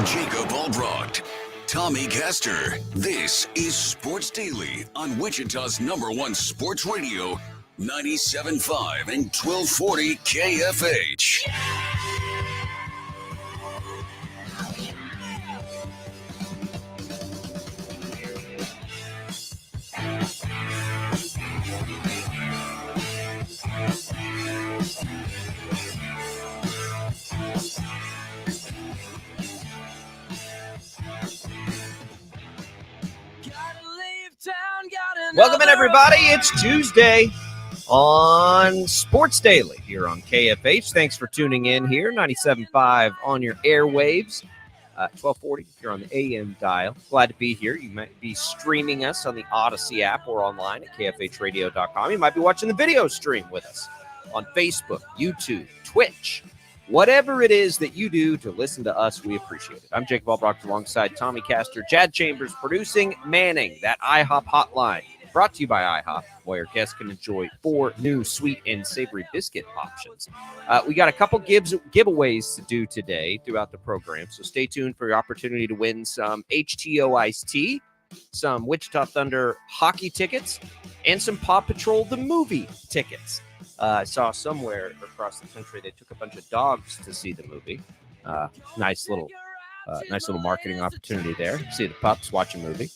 Jacob Albracht, Tommy Castor. This is Sports Daily on Wichita's #1 sports radio, 97.5 and 1240 KFH. Welcome in, everybody. It's Tuesday on Sports Daily here on KFH. Thanks for tuning in here, 97.5 on your airwaves, 1240 if you're on the AM dial. Glad to be here. You might be streaming us on the Odyssey app or online at kfhradio.com. You might be watching the video stream with us on Facebook, YouTube, Twitch. Whatever it is that you do to listen to us, we appreciate it. I'm Jacob Albracht alongside Tommy Castor, Chad Chambers producing, manning that IHOP hotline. Brought to you by IHOP, where guests can enjoy 4 new sweet and savory biscuit options. We got a couple giveaways to do today throughout the program, so stay tuned for your opportunity to win some HTO Iced Tea, some Wichita Thunder hockey tickets, and some Paw Patrol the movie tickets. I saw somewhere across the country they took a bunch of dogs to see the movie. Nice little marketing opportunity there. See the pups watch a movie.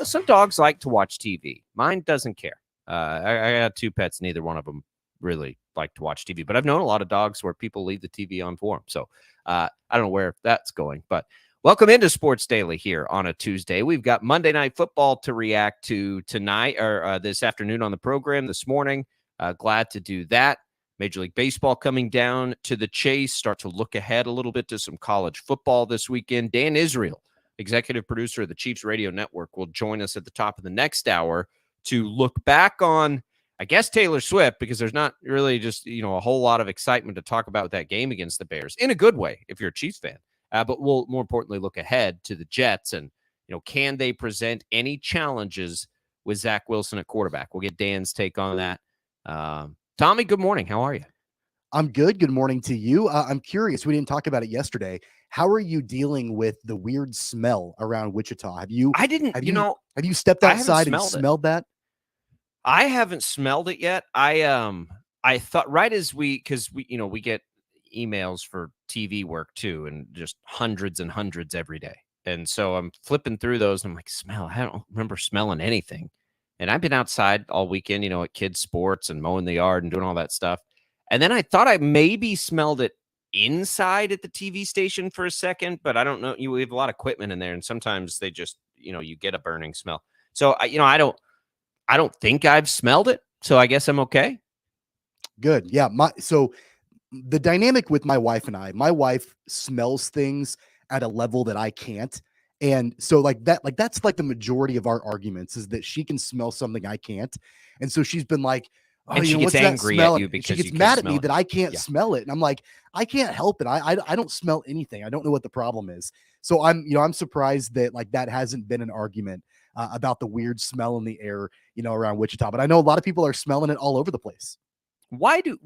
Some dogs like to watch TV. Mine doesn't care. I got 2 pets. Neither one of them really like to watch TV. But I've known a lot of dogs where people leave the TV on for them. So I don't know where that's going. But welcome into Sports Daily here on a Tuesday. We've got Monday Night Football to react to tonight or this afternoon on the program this morning. Glad to do that. Major League Baseball coming down to the chase. Start to look ahead a little bit to some college football this weekend. Dan Israel, executive producer of the Chiefs Radio Network, will join us at the top of the next hour to look back on, I guess, Taylor Swift, because there's not really just, a whole lot of excitement to talk about with that game against the Bears in a good way if you're a Chiefs fan. But we'll more importantly look ahead to the Jets and, can they present any challenges with Zach Wilson at quarterback? We'll get Dan's take on that. Tommy, good morning. How are you? I'm good. Good morning to you. I'm curious. We didn't talk about it yesterday. How are you dealing with the weird smell around Wichita? Have you stepped outside and smelled that? I haven't smelled it yet. I thought right as we get emails for TV work too, and just hundreds and hundreds every day. And so I'm flipping through those and I'm like, I don't remember smelling anything. And I've been outside all weekend, at kids' sports and mowing the yard and doing all that stuff. And then I thought I maybe smelled it inside at the TV station for a second, but I don't know. We have a lot of equipment in there, and sometimes they just, you get a burning smell. So, I don't think I've smelled it. So I guess I'm okay. Good. Yeah. So the dynamic with my wife and my wife smells things at a level that I can't. And so that's the majority of our arguments is that she can smell something I can't. And so she's been like, and she gets angry at you because she gets mad at me that I can't smell it. And I'm like, I can't help it. I don't smell anything. I don't know what the problem is. So I'm surprised that that hasn't been an argument about the weird smell in the air, around Wichita. But I know a lot of people are smelling it all over the place. Why do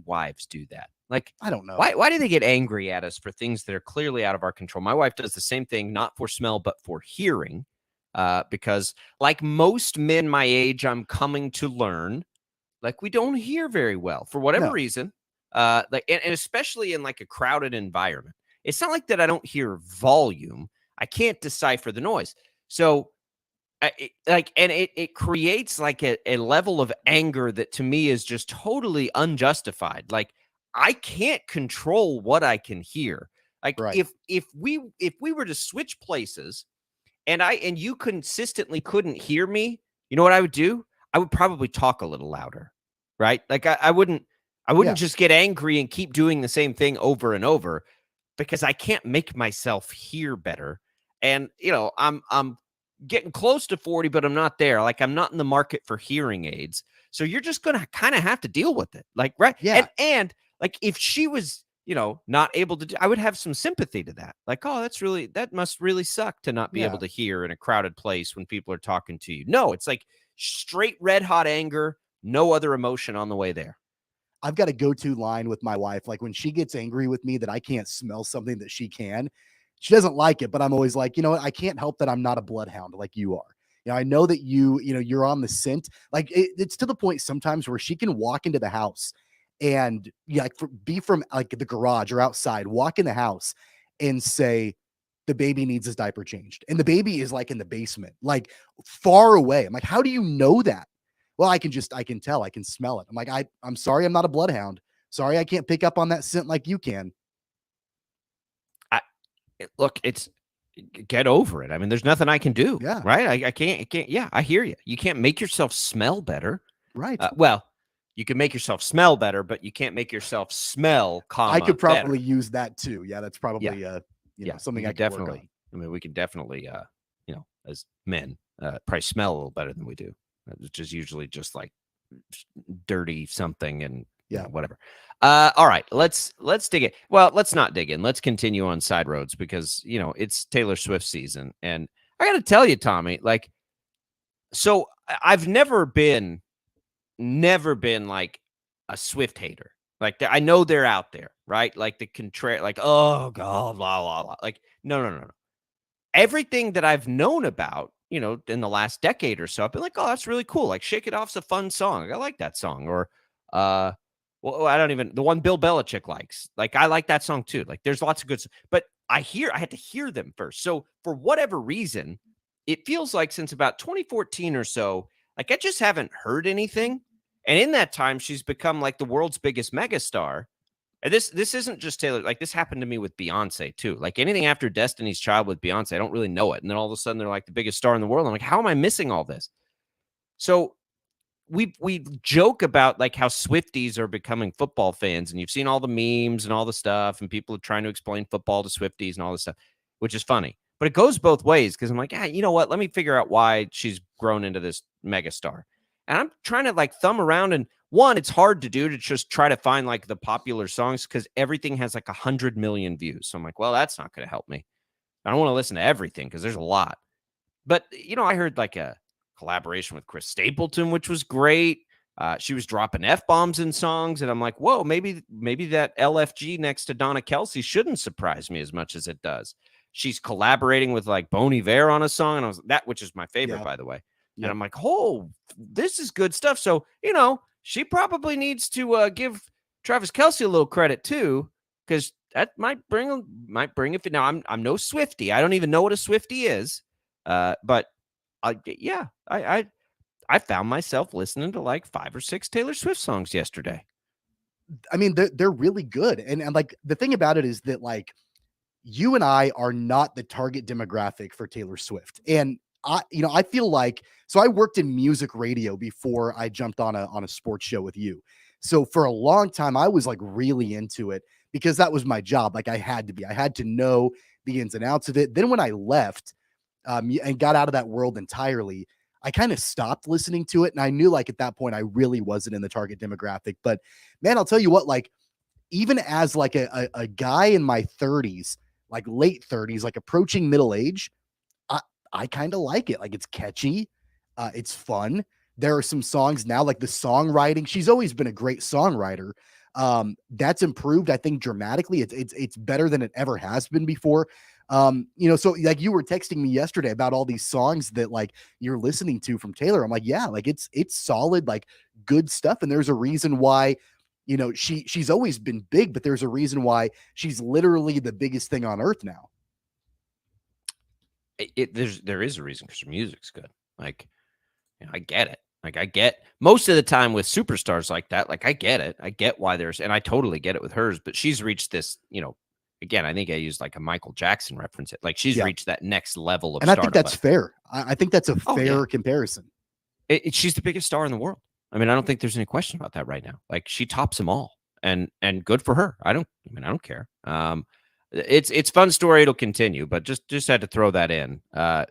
wives do that? Like, I don't know. why do they get angry at us for things that are clearly out of our control? My wife does the same thing, not for smell, but for hearing. Because like most men my age, I'm coming to learn, like we don't hear very well for whatever No. reason. And especially in like a crowded environment. It's not like that I don't hear volume. I can't decipher the noise. So it creates like a level of anger that to me is just totally unjustified. Like I can't control what I can hear. Like Right. if we were to switch places and you consistently couldn't hear me, you know what I would do? I would probably talk a little louder, right? Like I wouldn't Yeah. just get angry and keep doing the same thing over and over because I can't make myself hear better. And I'm getting close to 40, but I'm not there. Like I'm not in the market for hearing aids. So you're just gonna kind of have to deal with it. Like, right. Yeah. And like if she was, not able to do, I would have some sympathy to that. Like, oh, that must really suck to not be Yeah. able to hear in a crowded place when people are talking to you. No, it's like straight red hot anger, no other emotion on the way there. I've got a go-to line with my wife. Like when she gets angry with me that I can't smell something that she can, she doesn't like it, but I'm always like, you know what? I can't help that I'm not a bloodhound like you are. I know that you're on the scent. Like it's to the point sometimes where she can walk into the house and like be from like the garage or outside, walk in the house and say, the baby needs his diaper changed. And the baby is like in the basement, like far away. I'm like, how do you know that? Well, I can tell, I can smell it. I'm like, I'm sorry, I'm not a bloodhound. Sorry, I can't pick up on that scent like you can. Look, it's get over it. I mean, there's nothing I can do. Yeah. Right. I can't. Yeah, I hear you. You can't make yourself smell better. Right. Well, you can make yourself smell better, but you can't make yourself smell, I could probably better. use that too. Yeah, that's probably something I could definitely. work on. I mean, we can definitely, as men, probably smell a little better than we do, which is usually just like dirty something and whatever. All right, let's dig it. Well, let's not dig in. Let's continue on side roads because it's Taylor Swift season, and I got to tell you, Tommy, like, so I've never been like a Swift hater. Like I know they're out there, right? Like the contrary, like oh god, blah blah blah. Like no. Everything that I've known about, in the last decade or so, I've been like, oh, that's really cool. Like Shake It Off's a fun song. I like that song. Or well, I don't even the one Bill Belichick likes. Like I like that song too. Like there's lots of good, but I had to hear them first. So for whatever reason, it feels like since about 2014 or so, like I just haven't heard anything. And in that time, she's become like the world's biggest megastar. And this isn't just Taylor. Like this happened to me with Beyonce too. Like anything after Destiny's Child with Beyonce, I don't really know it. And then all of a sudden they're like the biggest star in the world. I'm like, how am I missing all this? So we joke about like how Swifties are becoming football fans, and you've seen all the memes and all the stuff, and people are trying to explain football to Swifties and all this stuff, which is funny. But it goes both ways because I'm like, you know what? Let me figure out why she's grown into this megastar. And I'm trying to like thumb around, and one, it's hard to do to just try to find like the popular songs because everything has like 100 million views. So I'm like, well, that's not going to help me. I don't want to listen to everything because there's a lot. But I heard like a collaboration with Chris Stapleton, which was great. She was dropping F-bombs in songs, and I'm like, whoa, maybe that LFG next to Donna Kelsey shouldn't surprise me as much as it does. She's collaborating with like Bon Iver on a song, and which is my favorite, by the way. And I'm like, oh, this is good stuff. So, she probably needs to give Travis Kelsey a little credit too, because that might bring it. Now, I'm no Swiftie. I don't even know what a Swiftie is. But I found myself listening to like 5 or 6 Taylor Swift songs yesterday. I mean, they're really good. And like the thing about it is that like you and I are not the target demographic for Taylor Swift. And I feel like, so I worked in music radio before I jumped on a sports show with you. So for a long time, I was like really into it because that was my job. Like I had to know the ins and outs of it. Then when I left and got out of that world entirely, I kind of stopped listening to it. And I knew like at that point, I really wasn't in the target demographic. But man, I'll tell you what, like even as like a guy in my 30s, like late 30s, like approaching middle age, I kind of like it. Like it's catchy. It's fun. There are some songs now, like the songwriting. She's always been a great songwriter. That's improved, I think, dramatically. It's better than it ever has been before. So like you were texting me yesterday about all these songs that like you're listening to from Taylor. I'm like, yeah, like it's solid, like good stuff. And there's a reason why, she's always been big, but there's a reason why she's literally the biggest thing on earth now. There is a reason, because her music's good. Like, I get it. Like, I get most of the time with superstars like that. Like, I get it. I get why and I totally get it with hers. But she's reached this, again, I think I used like a Michael Jackson reference. Like, she's reached that next level of and I think that's fair. I think that's a fair comparison. She's the biggest star in the world. I mean, I don't think there's any question about that right now. Like, she tops them all, and good for her. I don't care. It's fun story. It'll continue, but just had to throw that in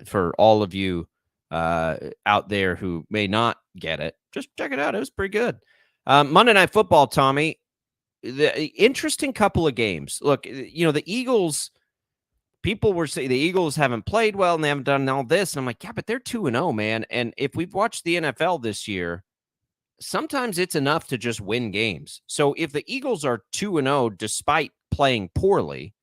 for all of you out there who may not get it. Just check it out. It was pretty good. Monday Night Football, Tommy. The interesting couple of games. Look, the Eagles. People were saying the Eagles haven't played well and they haven't done all this, and I'm like, yeah, but they're 2-0, man. And if we've watched the NFL this year, sometimes it's enough to just win games. So if the Eagles are 2-0 despite playing poorly,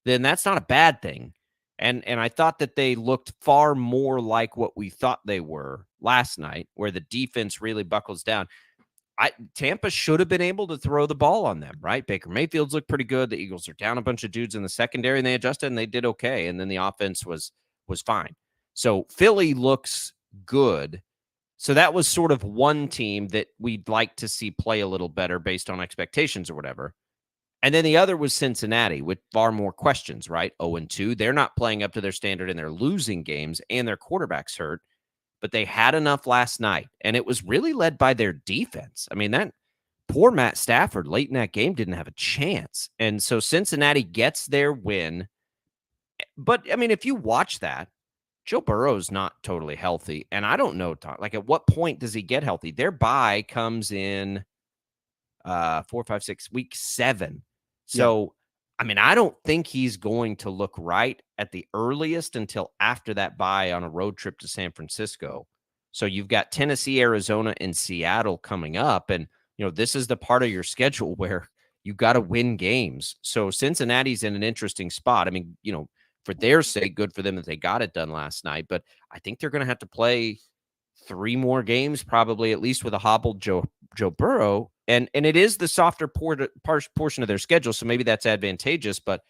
then that's not a bad thing. And I thought that they looked far more like what we thought they were last night, where the defense really buckles down. Tampa should have been able to throw the ball on them, right? Baker Mayfield's looked pretty good. The Eagles are down a bunch of dudes in the secondary, and they adjusted, and they did okay. And then the offense was fine. So Philly looks good. So that was sort of one team that we'd like to see play a little better based on expectations or whatever. And then the other was Cincinnati with far more questions, right? 0-2. They're not playing up to their standard, and they're losing games, and their quarterback's hurt. But they had enough last night, and it was really led by their defense. I mean, that poor Matt Stafford late in that game didn't have a chance. And so Cincinnati gets their win. But, I mean, if you watch that, Joe Burrow's not totally healthy. And I don't know, like, at what point does he get healthy? Their bye comes in 4, 5, 6, week 7. So, I mean, I don't think he's going to look right at the earliest until after that bye on a road trip to San Francisco. So you've got Tennessee, Arizona, and Seattle coming up. And, this is the part of your schedule where you got to win games. So Cincinnati's in an interesting spot. I mean, for their sake, good for them that they got it done last night. But I think they're going to have to play 3 more games, probably at least with a hobbled Joe Burrow. And it is the softer portion of their schedule, so maybe that's advantageous. But,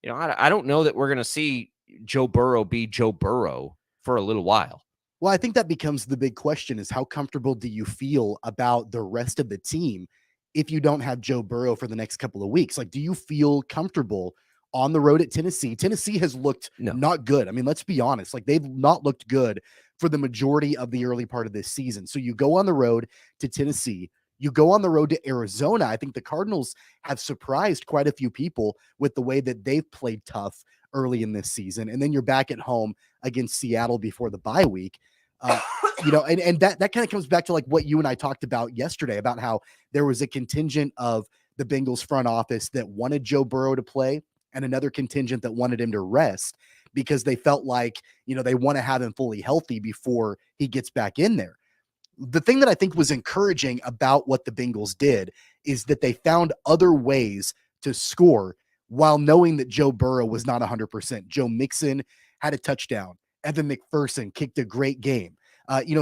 I don't know that we're going to see Joe Burrow be Joe Burrow for a little while. Well, I think that becomes the big question is how comfortable do you feel about the rest of the team if you don't have Joe Burrow for the next couple of weeks? Like, do you feel comfortable on the road at Tennessee? Tennessee has looked not good. I mean, let's be honest. Like, they've not looked good for the majority of the early part of this season. So you go on the road to Tennessee. You go on the road to Arizona. I think the Cardinals have surprised quite a few people with the way that they've played tough early in this season. And then you're back at home against Seattle before the bye week. And that kind of comes back to like what you and I talked about yesterday about how there was a contingent of the Bengals front office that wanted Joe Burrow to play and another contingent that wanted him to rest because they felt like, they want to have him fully healthy before he gets back in there. The thing that I think was encouraging about what the Bengals did is that they found other ways to score while knowing that Joe Burrow was not 100%. Joe Mixon had a touchdown. Evan McPherson kicked a great game.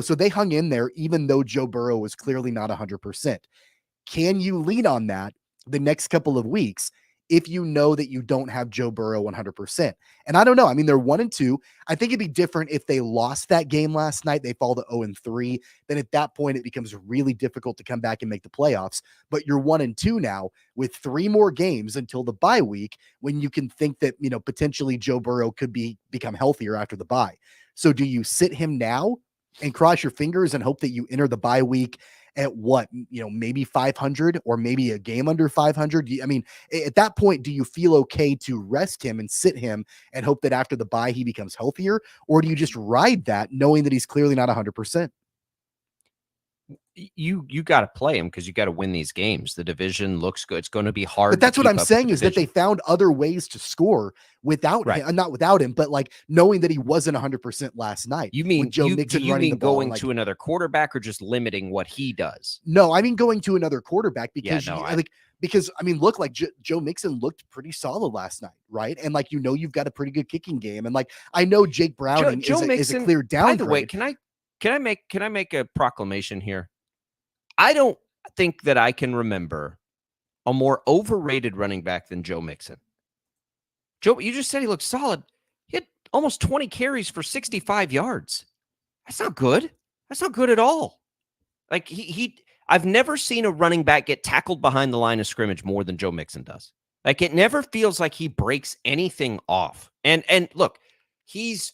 So they hung in there even though Joe Burrow was clearly not 100%. Can you lean on that the next couple of weeks if you know that you don't have Joe Burrow 100%? And I don't know. I mean, they're 1-2. I think it'd be different if they lost that game last night. They fall to 0-3. Then at that point, it becomes really difficult to come back and make the playoffs. But you're 1-2 now with 3 more games until the bye week when you can think that, potentially Joe Burrow could become healthier after the bye. So do you sit him now and cross your fingers and hope that you enter the bye week at what, maybe 500 or maybe a game under 500? I mean, at that point, do you feel okay to rest him and sit him and hope that after the bye he becomes healthier? Or do you just ride that knowing that he's clearly not 100%? You got to play him because you got to win these games. The division looks good. It's going to be hard. But that's what I'm saying is that they found other ways to score without him, not without him, but like knowing that he wasn't 100% last night. You mean Joe Mixon running the ball, going to another quarterback or just limiting what he does? No, I mean going to another quarterback because because I mean, look, like Joe Mixon looked pretty solid last night, right? And like, you've got a pretty good kicking game, and like I know Jake Browning Joe is Mixon, a clear downgrade. by the way, can I make a proclamation here? I don't think that I can remember a more overrated running back than Joe Mixon. Joe, you just said he looked solid. He had almost 20 carries for 65 yards. That's not good. That's not good at all. Like I've never seen a running back get tackled behind the line of scrimmage more than Joe Mixon does. Like, it never feels like he breaks anything off. And look, he's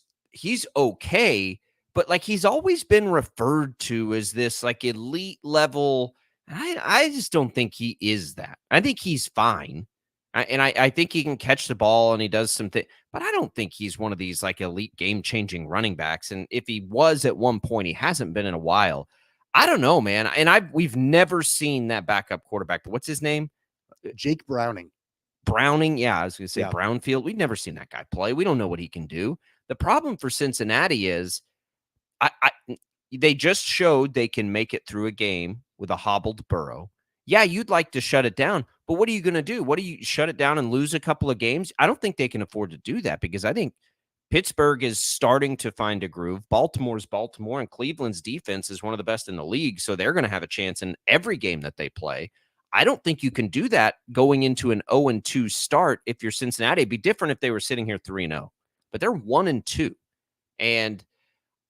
okay, but like, he's always been referred to as this like elite level. I just don't think he is that. I think he's fine. I think he can catch the ball and he does something, but I don't think he's one of these like elite game-changing running backs. And if he was at one point, he hasn't been in a while. I don't know, man. And we've never seen that backup quarterback. What's his name? Jake Browning. Browning. Yeah, I was going to say Yeah. Brownfield. We've never seen that guy play. We don't know what he can do. The problem for Cincinnati is they just showed they can make it through a game with a hobbled Burrow. Yeah, you'd like to shut it down, but what are you going to do? What do you shut it down and lose a couple of games? I don't think they can afford to do that, because I think Pittsburgh is starting to find a groove. Baltimore's Baltimore, and Cleveland's defense is one of the best in the league, so they're going to have a chance in every game that they play. I don't think you can do that going into an 0-2 start if you're Cincinnati. It'd be different if they were sitting here 3-0, but they're 1-2. And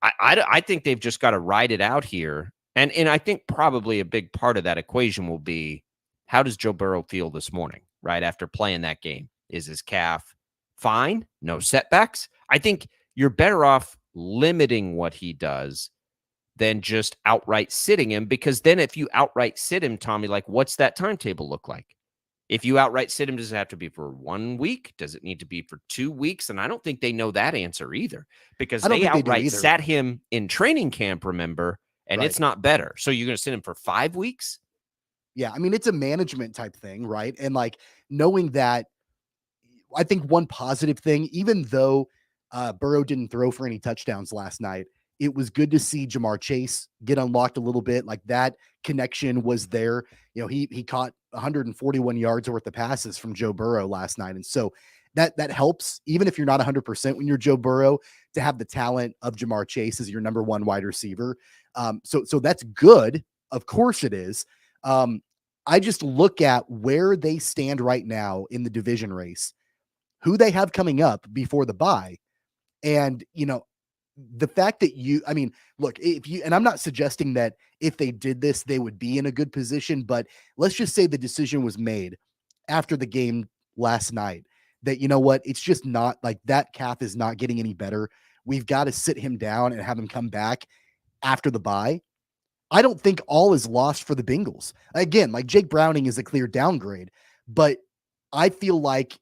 I think they've just got to ride it out here. And I think probably a big part of that equation will be, how does Joe Burrow feel this morning, right after playing that game? Is his calf fine? No setbacks? I think you're better off limiting what he does than just outright sitting him, because then if you outright sit him, Tommy, like, what's that timetable look like? If you outright sit him, does it have to be for 1 week? Does it need to be for 2 weeks? And I don't think they know that answer either, because they outright sat him in training camp, remember, and it's not better. So you're going to sit him for 5 weeks? Yeah, I mean, it's a management type thing, right? And like, knowing that, I think one positive thing, even though Burrow didn't throw for any touchdowns last night, it was good to see Jamar Chase get unlocked a little bit. Like, that connection was there. You know, he caught 141 yards worth of passes from Joe Burrow last night. And so that helps, even if you're not 100% when you're Joe Burrow, to have the talent of Jamar Chase as your number one wide receiver. So that's good. Of course it is. I just look at where they stand right now in the division race, who they have coming up before the bye. And, you know, the fact that look, and I'm not suggesting that if they did this, they would be in a good position, but let's just say the decision was made after the game last night that, you know what, it's just not like, that calf is not getting any better. We've got to sit him down and have him come back after the bye. I don't think all is lost for the Bengals. Again, like, Jake Browning is a clear downgrade, but I feel like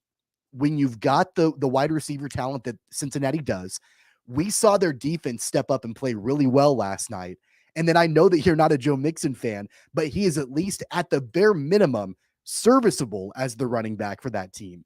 when you've got the wide receiver talent that Cincinnati does, we saw their defense step up and play really well last night. And then I know that you're not a Joe Mixon fan, but he is at least at the bare minimum serviceable as the running back for that team.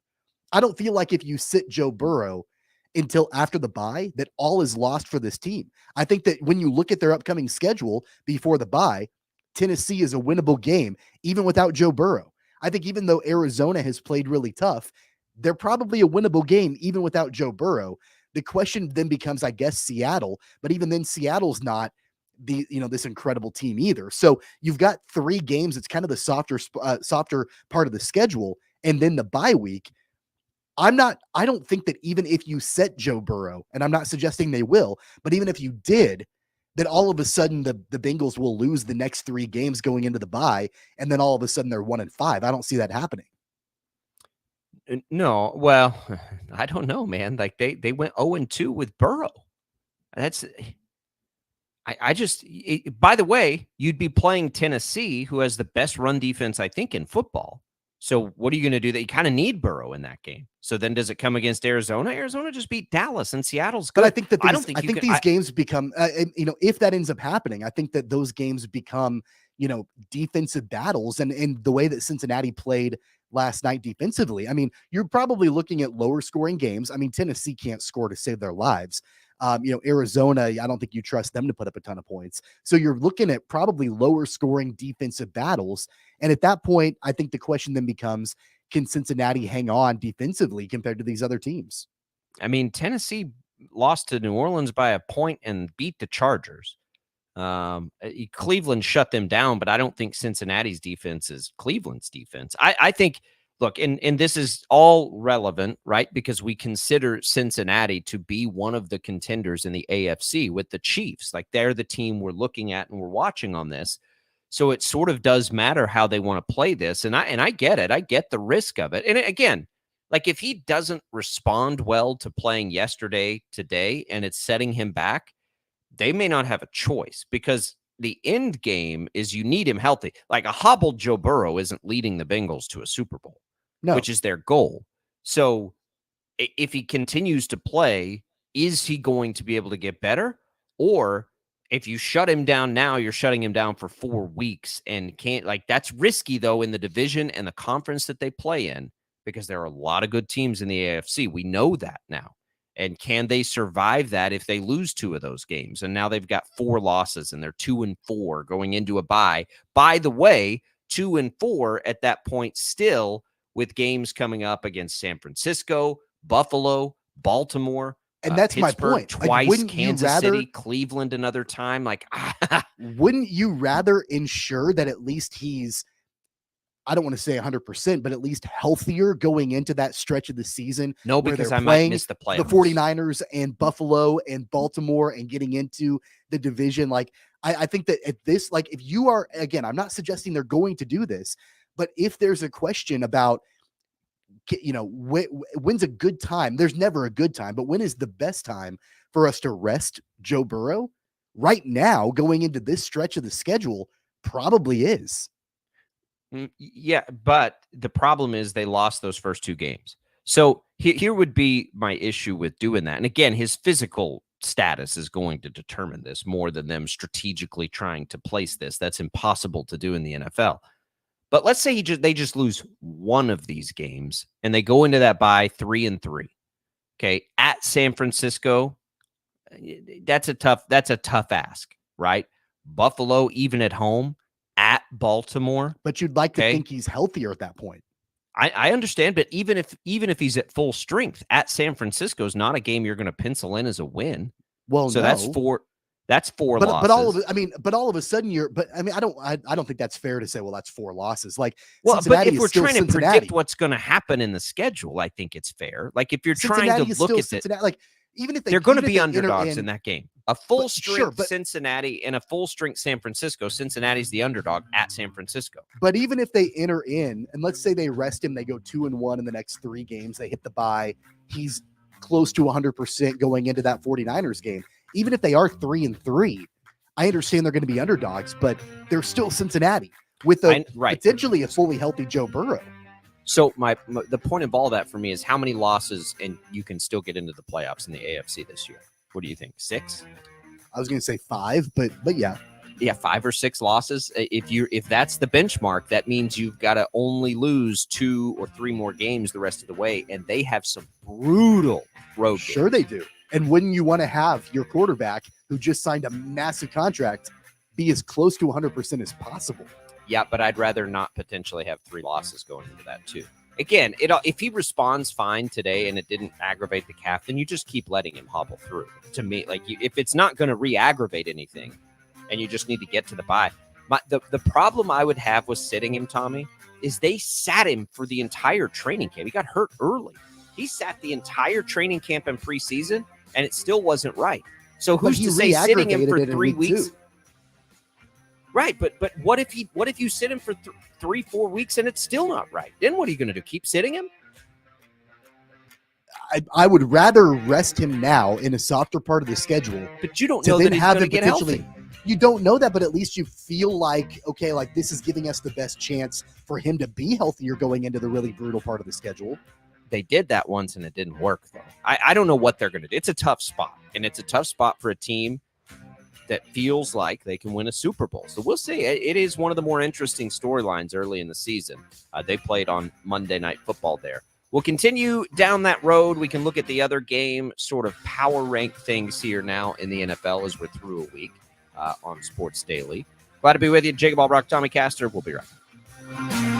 I don't feel like if you sit Joe Burrow until after the bye, that all is lost for this team. I think that when you look at their upcoming schedule before the bye, Tennessee is a winnable game, even without Joe Burrow. I think even though Arizona has played really tough, they're probably a winnable game, even without Joe Burrow. The question then becomes, I guess, Seattle, but even then Seattle's not this incredible team either. So you've got 3 games. It's kind of the softer part of the schedule. And then the bye week. I don't think that even if you set Joe Burrow, and I'm not suggesting they will, but even if you did, that all of a sudden the Bengals will lose the next 3 games going into the bye, and then all of a sudden they're 1-5. I don't see that happening. No, well, I don't know, man. Like, they went 0-2 with Burrow. That's, by the way, you'd be playing Tennessee, who has the best run defense, I think, in football. So what are you going to do? That you kind of need Burrow in that game. So then does it come against Arizona? Arizona just beat Dallas, and Seattle's good. But I think that these games become, if that ends up happening, I think that those games become, defensive battles, and the way that Cincinnati played last night defensively. I mean, you're probably looking at lower scoring games. I mean, Tennessee can't score to save their lives. Arizona, I don't think you trust them to put up a ton of points. So you're looking at probably lower scoring defensive battles. And at that point, I think the question then becomes, can Cincinnati hang on defensively compared to these other teams? I mean, Tennessee lost to New Orleans by a point and beat the Chargers. Cleveland shut them down, but I don't think Cincinnati's defense is Cleveland's defense. I think, look, and this is all relevant, right? Because we consider Cincinnati to be one of the contenders in the AFC with the Chiefs. Like, they're the team we're looking at and we're watching on this. So it sort of does matter how they want to play this. And I get it. I get the risk of it. And again, like, if he doesn't respond well to playing yesterday, today, and it's setting him back, they may not have a choice, because the end game is you need him healthy. Like, a hobbled Joe Burrow isn't leading the Bengals to a Super Bowl, which is their goal. So if he continues to play, is he going to be able to get better? Or if you shut him down now, you're shutting him down for 4 weeks and can't, like, that's risky though in the division and the conference that they play in, because there are a lot of good teams in the AFC. We know that now. And can they survive that if they lose 2 of those games? And now they've got 4 losses and they're 2-4 going into a bye. By the way, 2-4 at that point still, with games coming up against San Francisco, Buffalo, Baltimore, and that's Pittsburgh my point. Twice, Like, Kansas City, Cleveland another time. Like, wouldn't you rather ensure that at least he's, I don't want to say 100%, but at least healthier going into that stretch of the season? No, because I might miss the playoffs. The 49ers and Buffalo and Baltimore and getting into the division. Like, I think that at this, like, if you are, again, I'm not suggesting they're going to do this, but if there's a question about, when's a good time? There's never a good time, but when is the best time for us to rest Joe Burrow? Right now, going into this stretch of the schedule, probably is. Yeah, but the problem is they lost those first 2 games. So here would be my issue with doing that. And again, his physical status is going to determine this more than them strategically trying to place this. That's impossible to do in the NFL. But let's say they just lose one of these games and they go into that bye 3-3. Okay, at San Francisco, that's a tough ask, right? Buffalo, even at home, at Baltimore. But you'd like to think he's healthier at that point. I understand, but even if he's at full strength, at San Francisco is not a game you're going to pencil in as a win. Well, so no. That's 4 losses. But all of a sudden I don't think that's fair to say, well, that's 4 losses. Like, well, Cincinnati, but if we're trying to predict what's going to happen in the schedule, I think it's fair. Like, if you're trying to look at it, like, even if they're going to be underdogs in that game. A full strength Cincinnati and a full strength San Francisco. Cincinnati's the underdog at San Francisco. But even if they enter in, and let's say they rest him, they go 2-1 in the next 3 games, they hit the bye, he's close to 100% going into that 49ers game. Even if they are 3-3, I understand they're going to be underdogs, but they're still Cincinnati with potentially a fully healthy Joe Burrow. So the point of all that for me is how many losses and you can still get into the playoffs in the AFC this year. What do you think? 6? I was going to say 5, but yeah. Yeah, 5 or 6 losses. If that's the benchmark, that means you've got to only lose 2 or 3 more games the rest of the way, and they have some brutal road games. Sure they do. And wouldn't you want to have your quarterback, who just signed a massive contract, be as close to 100% as possible? Yeah, but I'd rather not potentially have 3 losses going into that too. Again, if he responds fine today and it didn't aggravate the calf, then you just keep letting him hobble through. To me, like, if it's not going to re-aggravate anything and you just need to get to the bye. The problem I would have with sitting him, Tommy, is they sat him for the entire training camp. He got hurt early. He sat the entire training camp and preseason, and it still wasn't right. So who's to say sitting him for 3 weeks? Right, but what if you sit him for 3-4 weeks and it's still not right? Then what are you going to do? Keep sitting him? I would rather rest him now in a softer part of the schedule. But you don't know that he's going to get healthy. You don't know that, but at least you feel like, okay, like, this is giving us the best chance for him to be healthier going into the really brutal part of the schedule. They did that once and it didn't work, though. I don't know what they're going to do. It's a tough spot, and it's a tough spot for a team that feels like they can win a Super Bowl. So we'll see. It is one of the more interesting storylines early in the season. They played on Monday Night Football there. we'll continue down that road. We can look at the other game, sort of power rank things here now in the NFL as we're through a week on Sports Daily. Glad to be with you. Jacob Albracht, Tommy Castor. We'll be right back.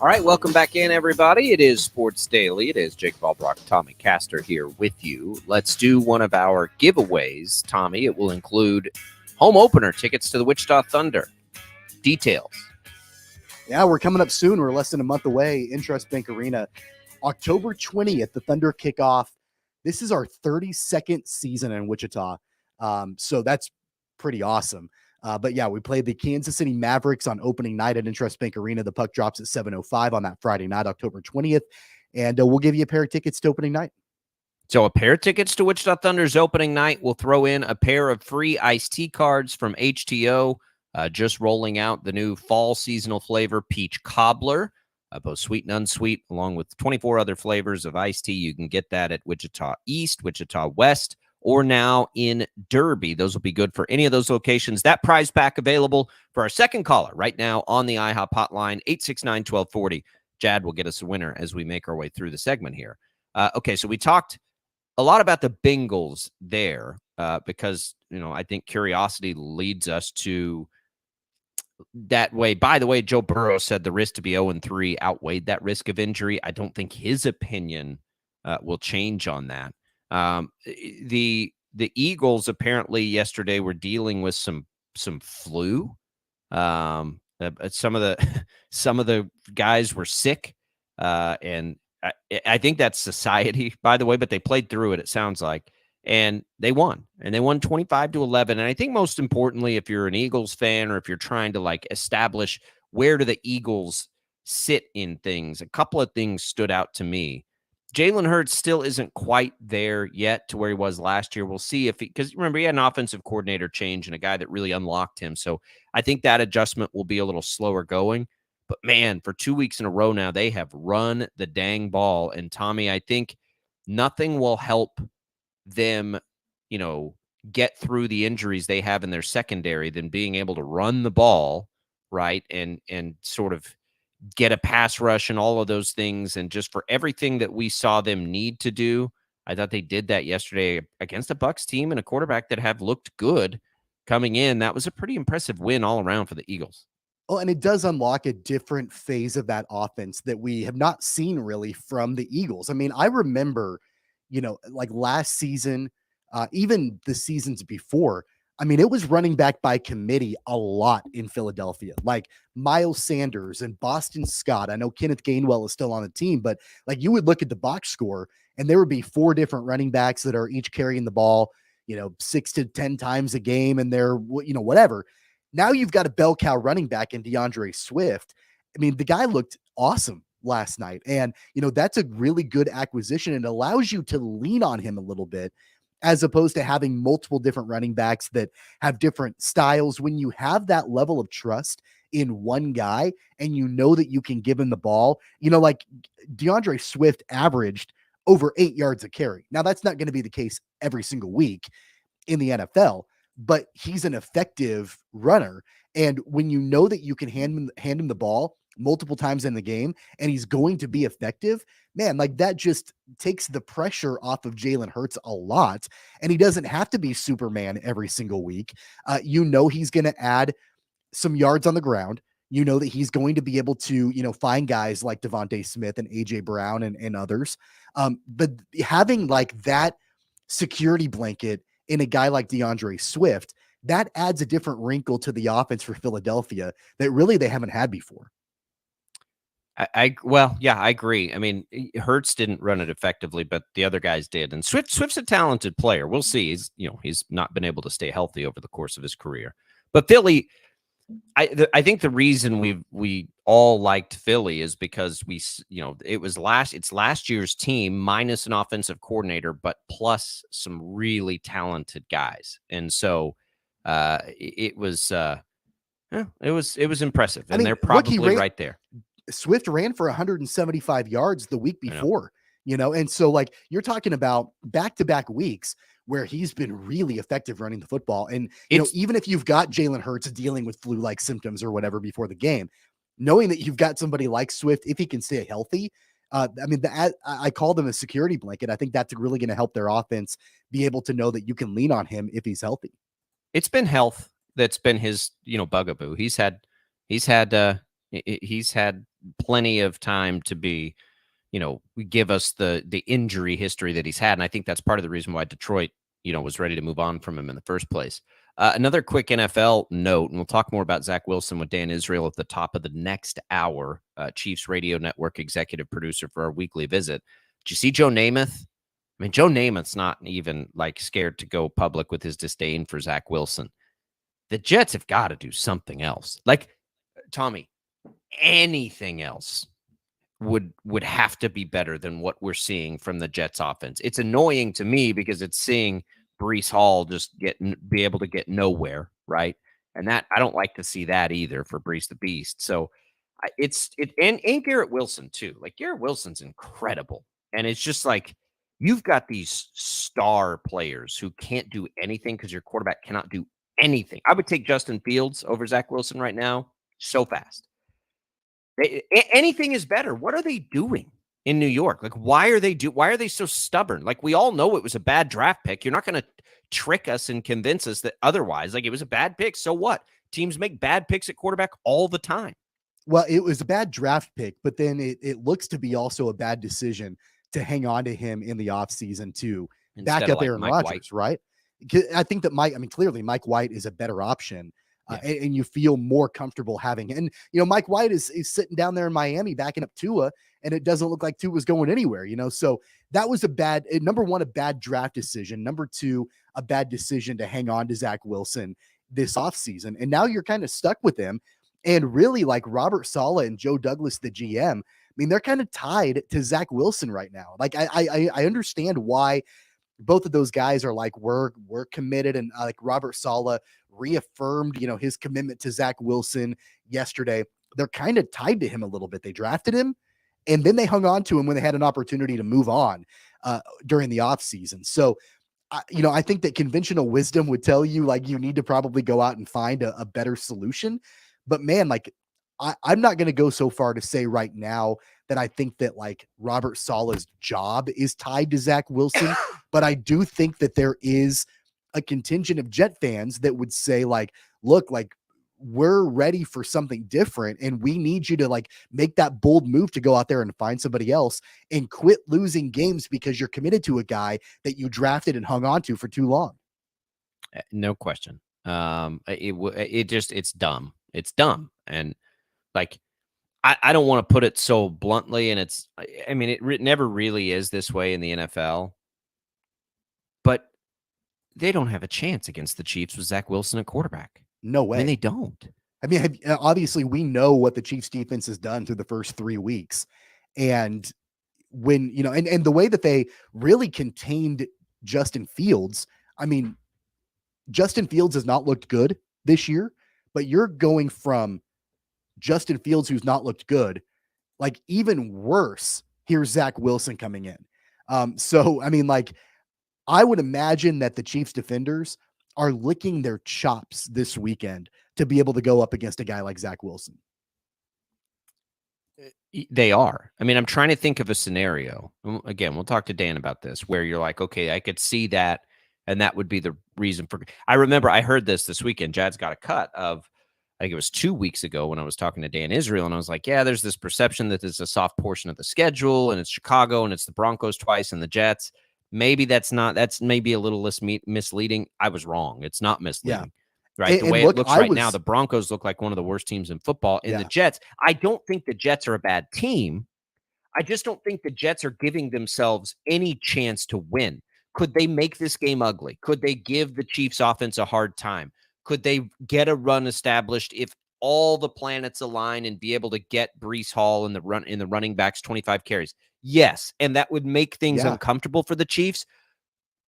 All right, welcome back in, everybody. It is Sports Daily. It is Jake Albracht, Tommy Castor here with you. Let's do one of our giveaways, Tommy. It will include home opener tickets to the Wichita Thunder. Details. Yeah, we're coming up soon. We're less than a month away. Interest Bank Arena, October 20th, the Thunder kickoff. This is our 32nd season in Wichita. So that's pretty awesome. But yeah, we played the Kansas City Mavericks on opening night at Interest Bank Arena. The puck drops at 7:05 on that Friday night, October 20th. And we'll give you a pair of tickets to opening night. So a pair of tickets to Wichita Thunder's opening night. We'll throw in a pair of free iced tea cards from HTO. Just rolling out the new fall seasonal flavor, Peach Cobbler, both sweet and unsweet, along with 24 other flavors of iced tea. You can get that at Wichita East, Wichita West, or now in Derby. Those will be good for any of those locations. That prize pack available for our second caller right now on the IHOP hotline, 869-1240. Jad will get us a winner as we make our way through the segment here. Okay, so we talked a lot about the Bengals there because, I think curiosity leads us to that way. By the way, Joe Burrow said the risk to be 0-3 outweighed that risk of injury. I don't think his opinion will change on that. The Eagles apparently yesterday were dealing with some flu. Some of the guys were sick, and I think that's society, by the way. But they played through it. It sounds like, and they won. And they won 25-11. And I think most importantly, if you're an Eagles fan or if you're trying to establish where do the Eagles sit in things, a couple of things stood out to me. Jalen Hurts still isn't quite there yet to where he was last year. We'll see because remember, he had an offensive coordinator change and a guy that really unlocked him. So I think that adjustment will be a little slower going. But man, for 2 weeks in a row now, they have run the dang ball. And Tommy, I think nothing will help them, get through the injuries they have in their secondary than being able to run the ball, right? And sort of get a pass rush and all of those things. And just for everything that we saw them need to do, I thought they did that yesterday against a Bucs team and a quarterback that have looked good coming in. That was a pretty impressive win all around for the Eagles. Oh, and it does unlock a different phase of that offense that we have not seen really from the Eagles. I mean, I remember, last season, even the seasons before, I mean, it was running back by committee a lot in Philadelphia, like Miles Sanders and Boston Scott. I know Kenneth Gainwell is still on the team, but you would look at the box score and there would be 4 different running backs that are each carrying the ball, 6 to 10 times a game, and they're, whatever. Now you've got a bell cow running back in DeAndre Swift. I mean, the guy looked awesome last night, and that's a really good acquisition. It allows you to lean on him a little bit, as opposed to having multiple different running backs that have different styles. When you have that level of trust in one guy and that you can give him the ball, like DeAndre Swift averaged over 8 yards a carry. Now, that's not going to be the case every single week in the NFL, but he's an effective runner. And when that you can hand him the ball multiple times in the game and he's going to be effective, man, that just takes the pressure off of Jalen Hurts a lot. And he doesn't have to be Superman every single week. He's going to add some yards on the ground. That he's going to be able to, find guys like Devontae Smith and AJ Brown and others. But having that security blanket in a guy like DeAndre Swift, that adds a different wrinkle to the offense for Philadelphia that really they haven't had before. I agree. I mean, Hurts didn't run it effectively, but the other guys did. And Swift's a talented player. We'll see. He's not been able to stay healthy over the course of his career. But Philly, I think the reason we all liked Philly is because it's last year's team minus an offensive coordinator, but plus some really talented guys. And so it was impressive. And they're probably right there. Swift ran for 175 yards the week before, and so you're talking about back-to-back weeks where he's been really effective running the football. And, even if you've got Jalen Hurts dealing with flu-like symptoms or whatever before the game, knowing that you've got somebody like Swift, if he can stay healthy, I call them a security blanket. I think that's really going to help their offense be able to know that you can lean on him if he's healthy. It's been health that's been his, bugaboo. He's had plenty of time to be, give us the injury history that he's had. And I think that's part of the reason why Detroit, was ready to move on from him in the first place. Another quick NFL note, and we'll talk more about Zach Wilson with Dan Israel at the top of the next hour, Chiefs Radio Network executive producer for our weekly visit. Did you see Joe Namath? I mean, Joe Namath's not even scared to go public with his disdain for Zach Wilson. The Jets have got to do something else. Tommy, anything else would have to be better than what we're seeing from the Jets offense. It's annoying to me because it's seeing Breece Hall just be able to get nowhere, right? And that I don't like to see that either for Breece the Beast. So and Garrett Wilson too. Garrett Wilson's incredible. And it's just you've got these star players who can't do anything because your quarterback cannot do anything. I would take Justin Fields over Zach Wilson right now so fast. Anything is better. What are they doing in New York? Why are they so stubborn? We all know it was a bad draft pick. You're not going to trick us and convince us that otherwise. It was a bad pick. So what? Teams make bad picks at quarterback all the time. Well, it was a bad draft pick, but then it looks to be also a bad decision to hang on to him in the offseason to back up Aaron Rodgers, right? I think that clearly Mike White is a better option. And you feel more comfortable having it. And, Mike White is sitting down there in Miami backing up Tua, and it doesn't look like Tua's going anywhere, So that was number one, a bad draft decision. Number two, a bad decision to hang on to Zach Wilson this offseason. And now you're kind of stuck with him. And really, Robert Saleh and Joe Douglas, the GM, they're kind of tied to Zach Wilson right now. I understand why both of those guys are we're committed, and Robert Saleh reaffirmed, his commitment to Zach Wilson yesterday. They're kind of tied to him a little bit. They drafted him, and then they hung on to him when they had an opportunity to move on during the offseason. So, I think that conventional wisdom would tell you you need to probably go out and find a better solution. But man, I'm not going to go so far to say right now that I think that Robert Saleh's job is tied to Zach Wilson, but I do think that there is a contingent of Jet fans that would say look, we're ready for something different, and we need you to make that bold move to go out there and find somebody else and quit losing games because you're committed to a guy that you drafted and hung on to for too long. No question. It's dumb. It's dumb. And I don't want to put it so bluntly, and it never really is this way in the NFL, but they don't have a chance against the Chiefs with Zach Wilson at quarterback. No way. They don't. Obviously we know what the Chiefs defense has done through the first 3 weeks. And when, and the way that they really contained Justin Fields, Justin Fields has not looked good this year, but you're going from Justin Fields, who's not looked good, even worse, here's Zach Wilson coming in. I would imagine that the Chiefs defenders are licking their chops this weekend to be able to go up against a guy like Zach Wilson. They are. I'm trying to think of a scenario. Again, we'll talk to Dan about this, where you're okay, I could see that, and that would be the reason for. I remember I heard this weekend. Jad's got a cut of, I think it was 2 weeks ago when I was talking to Dan Israel, and I was yeah, there's this perception that there's a soft portion of the schedule, and it's Chicago, and it's the Broncos twice, and the Jets. Maybe that's maybe a little less misleading. I was wrong. It's not misleading. Yeah. Right. The way it looks right now, the Broncos look like one of the worst teams in football. And the Jets, I don't think the Jets are a bad team. I just don't think the Jets are giving themselves any chance to win. Could they make this game ugly? Could they give the Chiefs offense a hard time? Could they get a run established if all the planets align and be able to get Breece Hall in the running backs 25 carries? Yes, and that would make things uncomfortable for the Chiefs,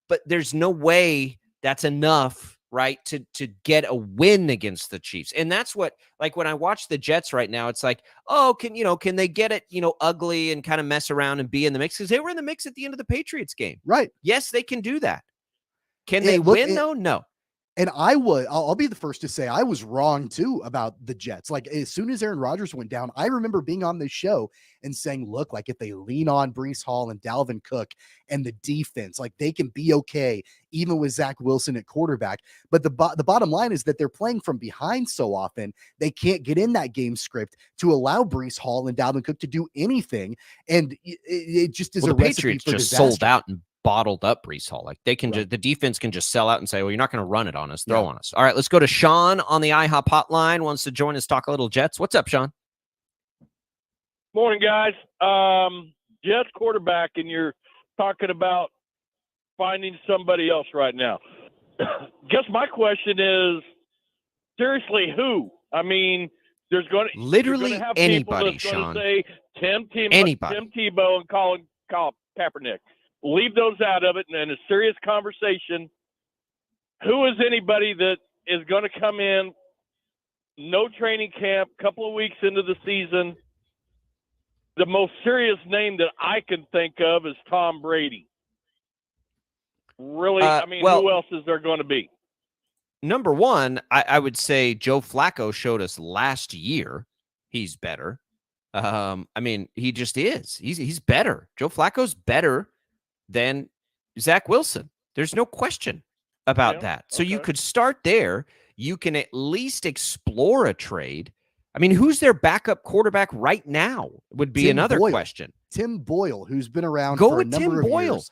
but there's no way that's enough, right, to get a win against the Chiefs. And that's what, when I watch the Jets right now, it's can they get it, ugly and kind of mess around and be in the mix? Because they were in the mix at the end of the Patriots game. Right. Yes, they can do that. Can they win, though? No. And I'll be the first to say I was wrong too about the Jets. Like as soon as Aaron Rodgers went down, I remember being on this show and saying, look, like if they lean on Breece Hall and Dalvin Cook and the defense, like they can be okay, even with Zach Wilson at quarterback. But the bottom line is that they're playing from behind so often, they can't get in that game script to allow Breece Hall and Dalvin Cook to do anything. And it just is the recipe Patriots for just disaster. sold out and bottled up Breece Hall. Like they can Right. the defense can just sell out and say, well, you're not going to run it on us, throw on us. All right, let's go to Sean on the IHOP hotline. Wants to join us, talk a little Jets. What's up, Sean? Morning, guys. Jets quarterback, and you're talking about finding somebody else right now. Guess my question is, seriously, who? I mean, there's going to Literally have anybody, people that's going Sean. to say Tim Anybody. Tebow and Colin Kaepernick. Leave those out of it, and in a serious conversation, who is anybody that is going to come in, no training camp, couple of weeks into the season? The most serious name that I can think of is Tom Brady. Really? Who else is there going to be? Number one, I would say Joe Flacco showed us last year he's better. He just is. He's better. Joe Flacco's better than Zach Wilson. There's no question about that. So you could start there. You can at least explore a trade. I mean, who's their backup quarterback right now would be another question. Tim Boyle, who's been around for a number of years.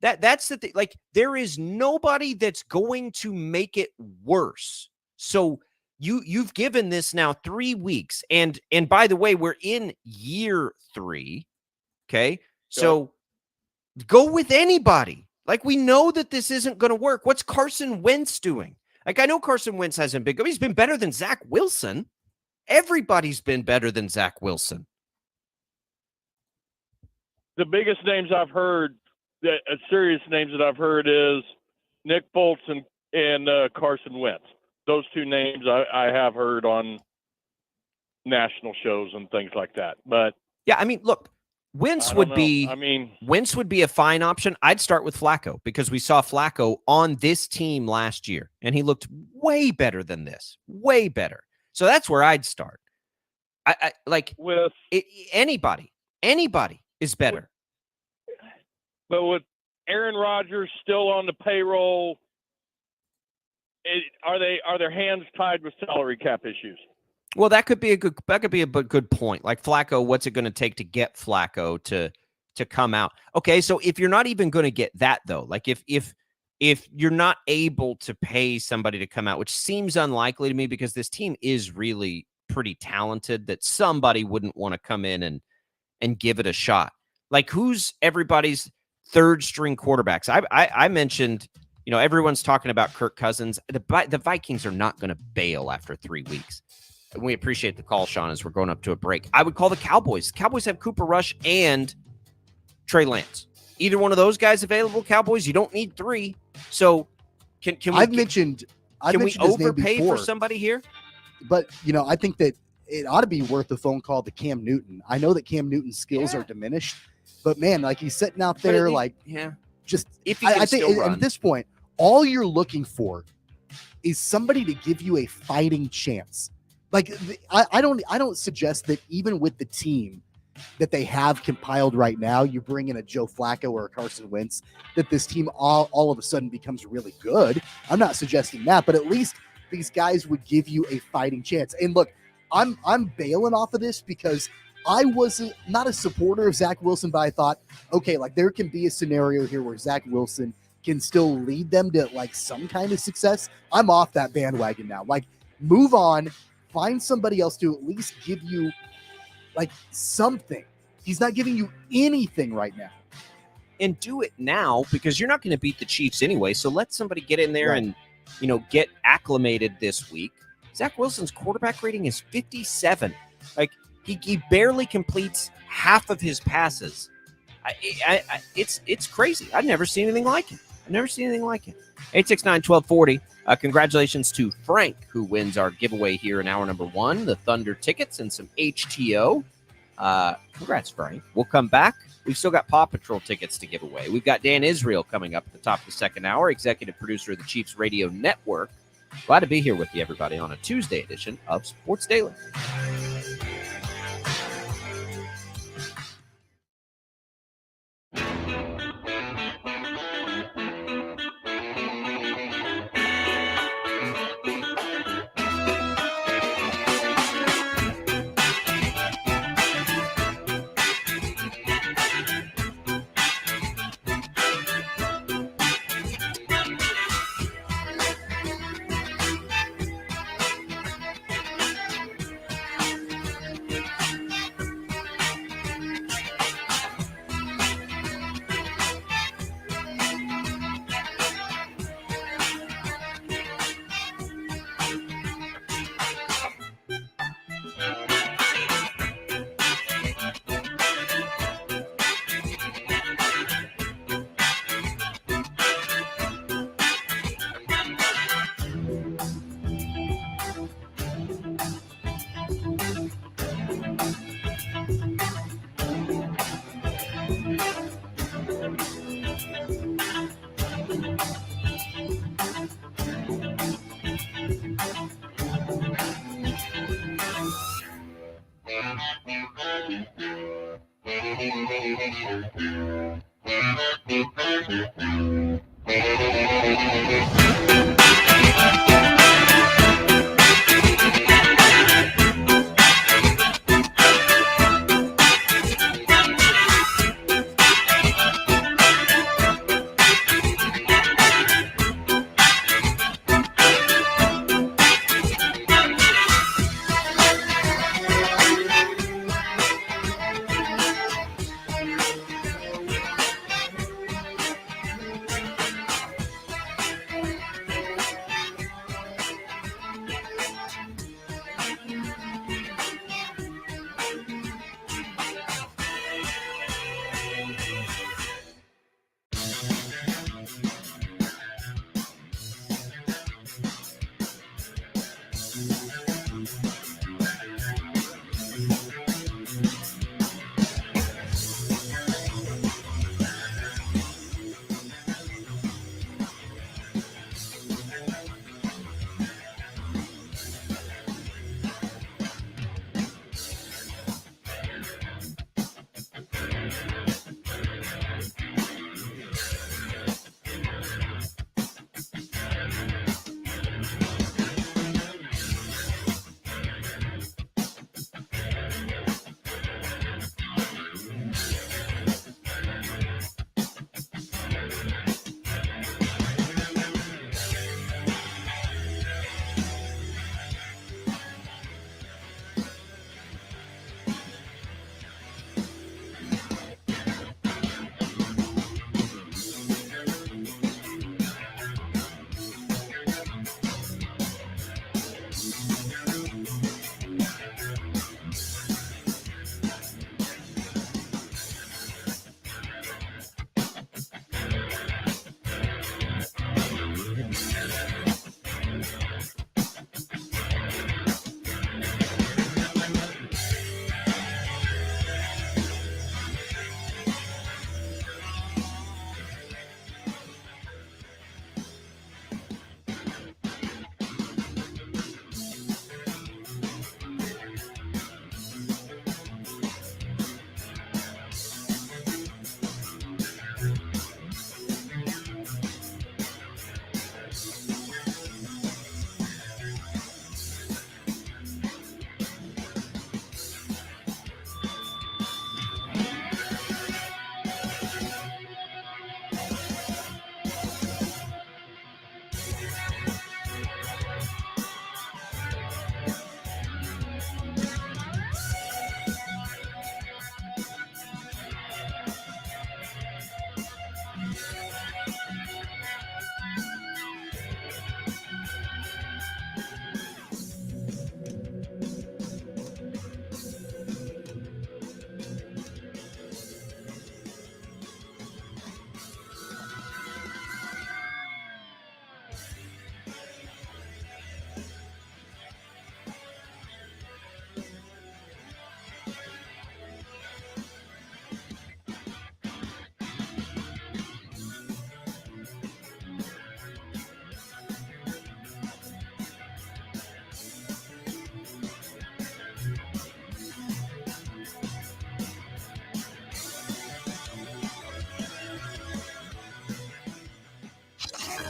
That's the thing. Like, there is nobody that's going to make it worse. So you've given this now 3 weeks. And by the way, we're in year 3. Okay. So go with anybody. Like, we know that this isn't going to work. What's Carson Wentz doing? Like, I know Carson Wentz hasn't been good. He's been better than Zach Wilson. Everybody's been better than Zach Wilson. The biggest names I've heard, serious names that I've heard, is Nick Foles and Carson Wentz. Those two names I have heard on national shows and things like that. But yeah, I mean, look, Wentz would be a fine option. I'd start with Flacco because we saw Flacco on this team last year, and he looked way better than this. Way better. So that's where I'd start. I like with anybody is better. But with Aaron Rodgers still on the payroll, are their hands tied with salary cap issues? Well, that could be a good point. Like Flacco, what's it going to take to get Flacco to come out? Okay, so if you're not even going to get that though, like if you're not able to pay somebody to come out, which seems unlikely to me because this team is really pretty talented, that somebody wouldn't want to come in and give it a shot. Like, who's everybody's third string quarterbacks? I mentioned, everyone's talking about Kirk Cousins. The Vikings are not going to bail after 3 weeks. And we appreciate the call, Sean, as we're going up to a break. I would call the Cowboys. Cowboys have Cooper Rush and Trey Lance. Either one of those guys available, Cowboys. You don't need 3. So can we? I've mentioned we overpay for somebody here? But I think that it ought to be worth a phone call to Cam Newton. I know that Cam Newton's skills are diminished, but man, like he's sitting out there, just if he I think at this point, all you're looking for is somebody to give you a fighting chance. Like I don't suggest that even with the team that they have compiled right now, you bring in a Joe Flacco or a Carson Wentz, that this team all of a sudden becomes really good. I'm not suggesting that, but at least these guys would give you a fighting chance. And look, I'm bailing off of this because I wasn't not a supporter of Zach Wilson, but I thought, okay, like there can be a scenario here where Zach Wilson can still lead them to like some kind of success. I'm off that bandwagon now. Like, move on. Find somebody else to at least give you like something. He's not giving you anything right now. And do it now because you're not going to beat the Chiefs anyway. So let somebody get in there and, get acclimated this week. Zach Wilson's quarterback rating is 57. Like he barely completes half of his passes. It's crazy. I've never seen anything like it. 869-1240. Congratulations to Frank, who wins our giveaway here in hour number 1, the Thunder tickets and some HTO. Congrats, Frank. We'll come back. We've still got Paw Patrol tickets to give away. We've got Dan Israel coming up at the top of the second hour, executive producer of the Chiefs Radio Network. Glad to be here with you, everybody, on a Tuesday edition of Sports Daily.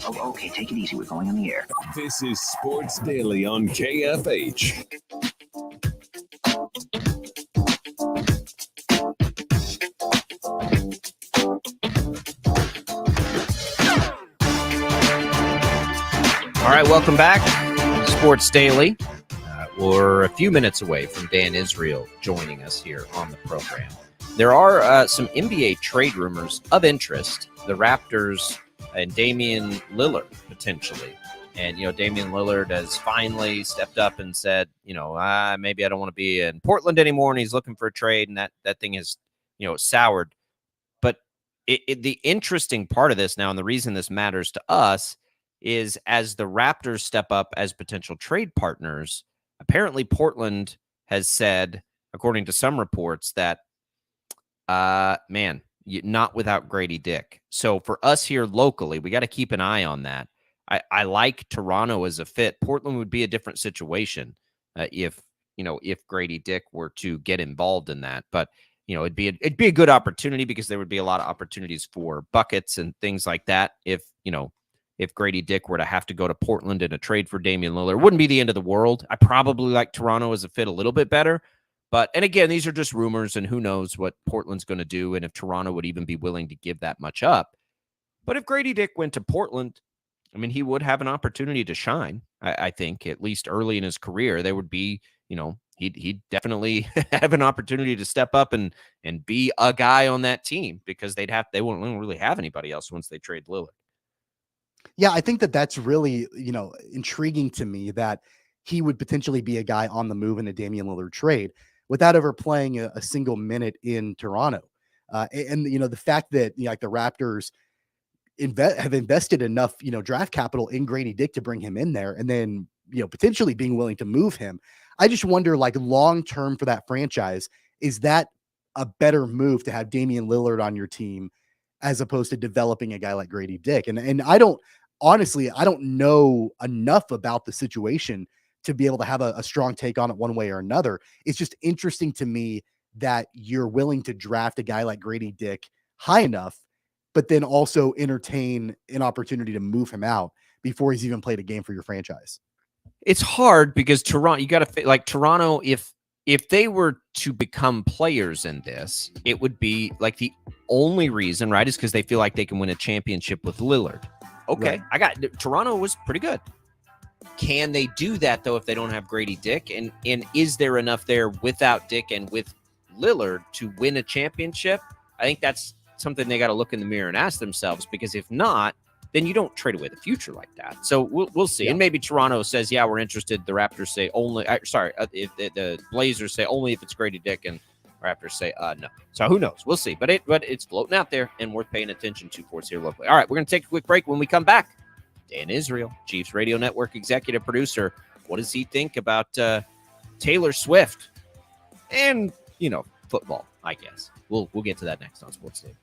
Oh, okay, take it easy. We're going on the air. This is Sports Daily on KFH. All right, welcome back. Sports Daily. We're a few minutes away from Dan Israel joining us here on the program. There are some NBA trade rumors of interest. The Raptors and Damian Lillard, potentially. And, Damian Lillard has finally stepped up and said, maybe I don't want to be in Portland anymore, and he's looking for a trade, and that thing is, soured. But the interesting part of this now, and the reason this matters to us, is as the Raptors step up as potential trade partners, apparently Portland has said, according to some reports, that, not without Grady Dick. So for us here locally, we got to keep an eye on that. I like Toronto as a fit. Portland would be a different situation if Grady Dick were to get involved in that. But it'd be a good opportunity because there would be a lot of opportunities for buckets and things like that. If Grady Dick were to have to go to Portland in a trade for Damian Lillard, it wouldn't be the end of the world. I probably like Toronto as a fit a little bit better. And again, these are just rumors, and who knows what Portland's going to do and if Toronto would even be willing to give that much up. But if Grady Dick went to Portland, he would have an opportunity to shine, I think, at least early in his career. There would be, he'd definitely have an opportunity to step up and be a guy on that team because they won't really have anybody else once they trade Lillard. Yeah, I think that's really, intriguing to me that he would potentially be a guy on the move in a Damian Lillard trade without ever playing a single minute in Toronto. And the fact that like the Raptors have invested enough, draft capital in Grady Dick to bring him in there, and then potentially being willing to move him. I just wonder, like, long term for that franchise, is that a better move to have Damian Lillard on your team as opposed to developing a guy like Grady Dick? And I don't know enough about the situation to be able to have a strong take on it one way or another. It's just interesting to me that you're willing to draft a guy like Grady Dick high enough, but then also entertain an opportunity to move him out before he's even played a game for your franchise. It's hard because Toronto, you got to like Toronto. If they were to become players in this, it would be like the only reason, right, is because they feel like they can win a championship with Lillard. Okay, right. Toronto was pretty good. Can they do that though if they don't have Grady Dick? And is there enough there without Dick and with Lillard to win a championship? I think that's something they got to look in the mirror and ask themselves, because if not, then you don't trade away the future like that. So we'll see. Yeah. And maybe Toronto says, yeah, we're interested. The Raptors say only, if the Blazers say only if it's Grady Dick, and Raptors say no. So who knows? We'll see. But it's floating out there and worth paying attention to for us here locally. All right, we're going to take a quick break. When we come back, Dan Israel, Chiefs Radio Network executive producer. What does he think about Taylor Swift and, football, I guess. We'll get to that next on Sports Day.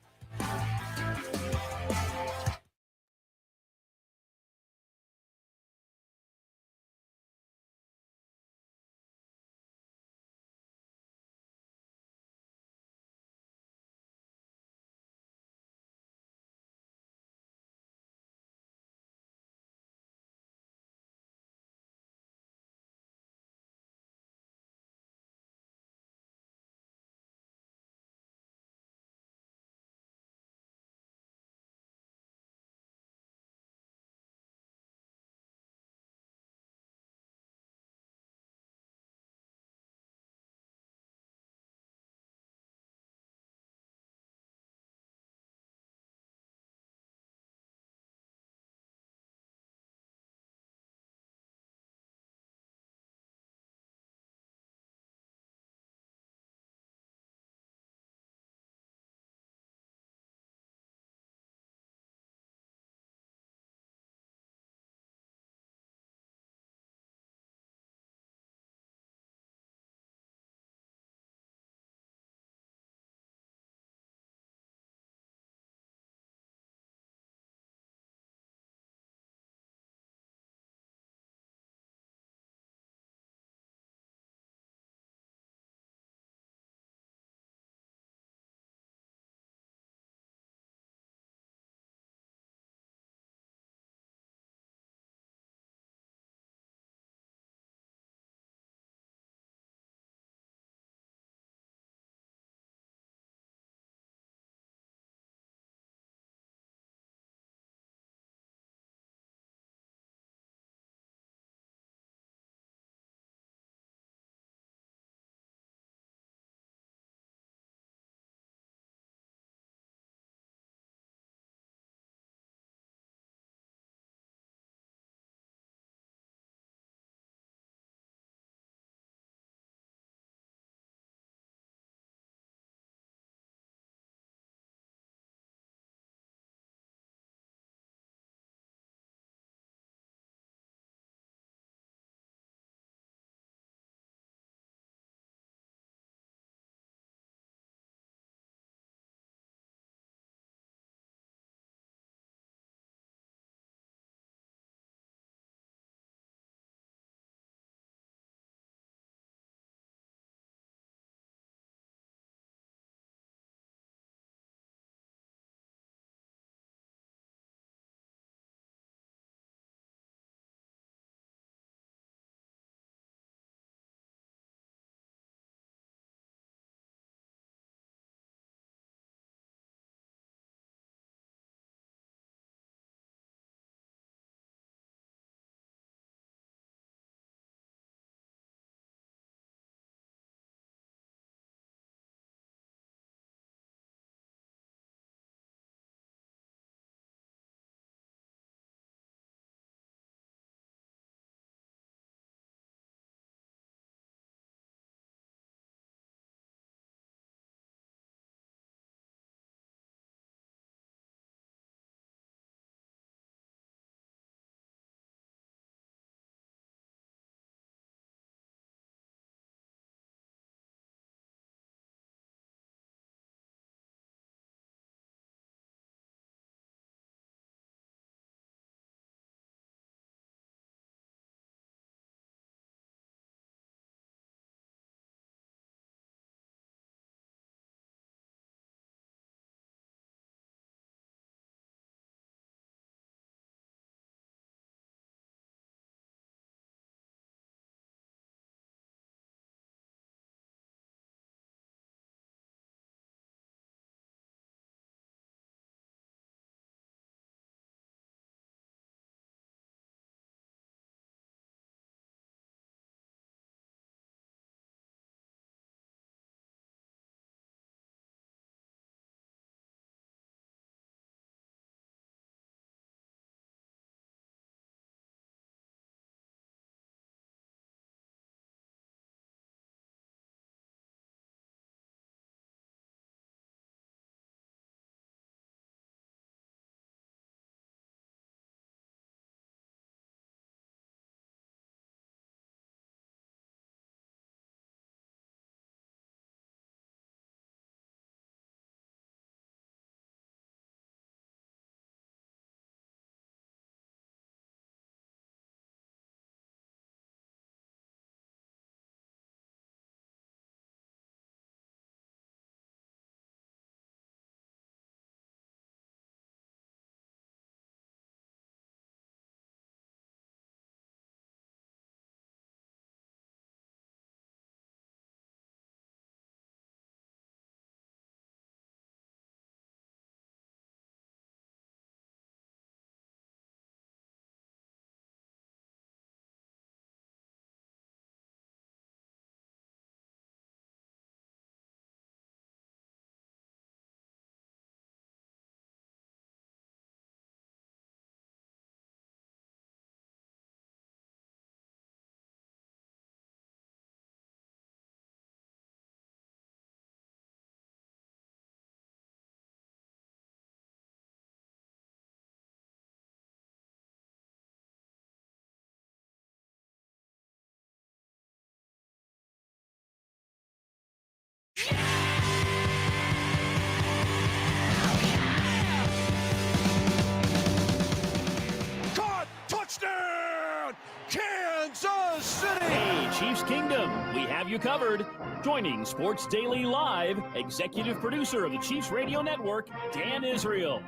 Kansas City! Hey, Chiefs Kingdom, we have you covered. Joining Sports Daily Live, executive producer of the Chiefs Radio Network, Dan Israel.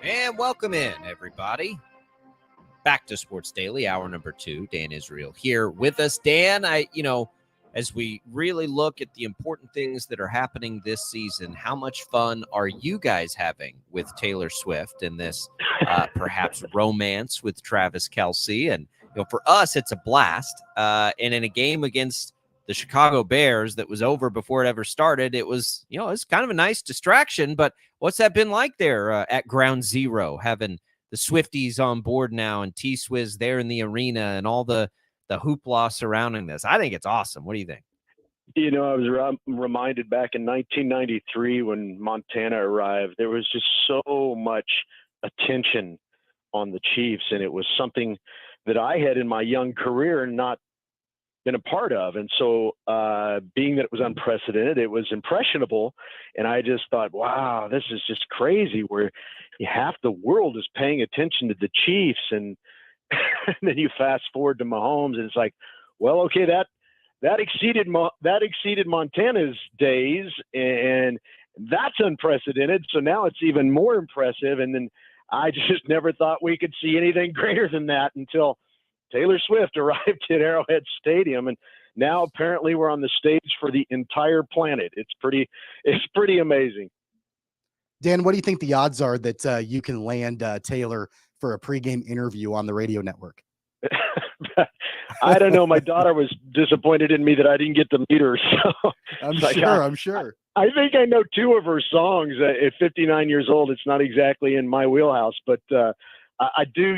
And welcome in, everybody. Back to Sports Daily, hour number 2. Dan Israel here with us. Dan, as we really look at the important things that are happening this season, how much fun are you guys having with Taylor Swift and this perhaps romance with Travis Kelce? And for us, it's a blast. And in a game against the Chicago Bears that was over before it ever started, it was kind of a nice distraction. But what's that been like there at Ground Zero, having the Swifties on board now and T-Swizz there in the arena and all the hoopla surrounding this? I think it's awesome. What do you think? I was reminded back in 1993 when Montana arrived, there was just so much attention on the Chiefs, and it was something that I had in my young career not been a part of. And so being that it was unprecedented, it was impressionable. And I just thought, wow, this is just crazy, where half the world is paying attention to the Chiefs. And then you fast forward to Mahomes, and it's like, well, okay, that exceeded Montana's days, and that's unprecedented. So now it's even more impressive. And then I just never thought we could see anything greater than that until Taylor Swift arrived at Arrowhead Stadium, and now apparently we're on the stage for the entire planet. It's pretty amazing. Dan, what do you think the odds are that you can land Taylor for a pregame interview on the radio network? I don't know. My daughter was disappointed in me that I didn't get to meet her. So I'm sure. I think I know 2 of her songs. At 59 years old, it's not exactly in my wheelhouse, but I do.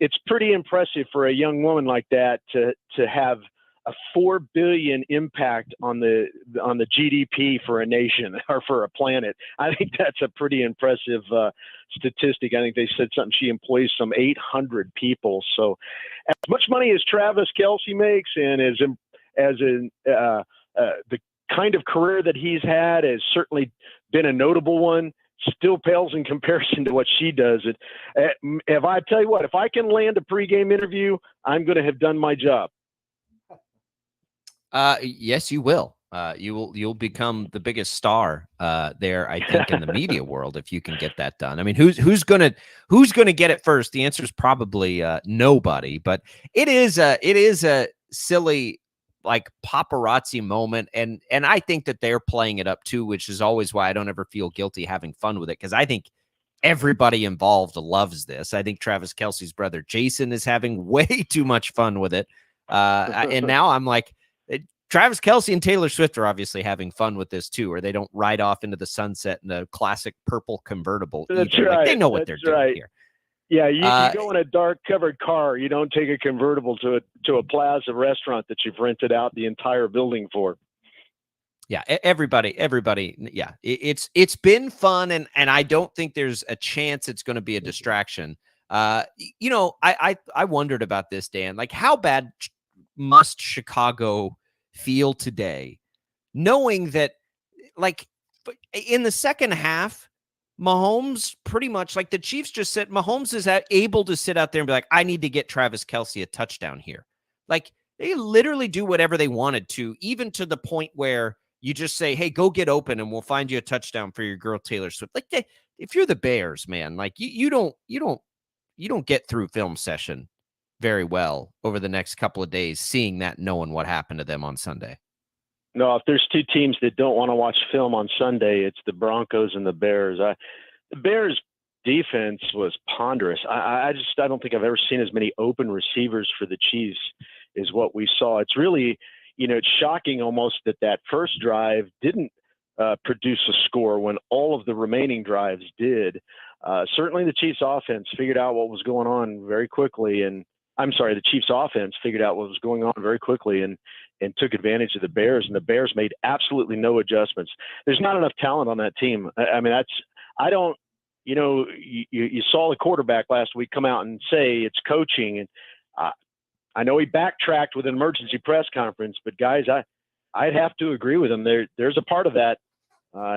It's pretty impressive for a young woman like that to have a $4 billion impact on the GDP for a nation or for a planet. I think that's a pretty impressive statistic. I think they said something. She employs some 800 people. So, as much money as Travis Kelce makes, and the kind of career that he's had has certainly been a notable one, still pales in comparison to what she does. If I tell you what, if I can land a pregame interview, I'm going to have done my job. Yes, you will. You'll become the biggest star there, I think, in the media world if you can get that done. I mean, who's gonna get it first? The answer is probably nobody. But it is a silly, like, paparazzi moment, and I think that they're playing it up too, which is always why I don't ever feel guilty having fun with it, because I think everybody involved loves this. I think Travis Kelce's brother Jason is having way too much fun with it, and now I'm like, Travis Kelce and Taylor Swift are obviously having fun with this too, or they don't ride off into the sunset in a classic purple convertible. That's either. right. Like, they know what they're doing here. Yeah, you go in a dark covered car. You don't take a convertible to a Plaza restaurant that you've rented out the entire building for. Yeah, everybody. Yeah, it's been fun, and I don't think there's a chance it's going to be a distraction. I wondered about this, Dan. Like, how bad must Chicago feel today, knowing that, like, in the second half, Mahomes pretty much, like, the Chiefs just said, Mahomes is able to sit out there and be like, I need to get Travis Kelce a touchdown here. Like, they literally do whatever they wanted to, even to the point where you just say, hey, go get open and we'll find you a touchdown for your girl Taylor Swift. Like, if you're the Bears, man, like, you don't get through film session very well over the next couple of days, seeing that, knowing what happened to them on Sunday. No, if there's 2 teams that don't want to watch film on Sunday, it's the Broncos and the Bears. The Bears defense was ponderous. I don't think I've ever seen as many open receivers for the Chiefs as what we saw. It's really, it's shocking almost that first drive didn't produce a score when all of the remaining drives did. Certainly the Chiefs offense figured out what was going on very quickly, and the Chiefs offense figured out what was going on very quickly and took advantage of the Bears, and the Bears made absolutely no adjustments. There's not enough talent on that team. You saw the quarterback last week come out and say it's coaching, and I know he backtracked with an emergency press conference, but guys, I'd have to agree with him. There's a part of that.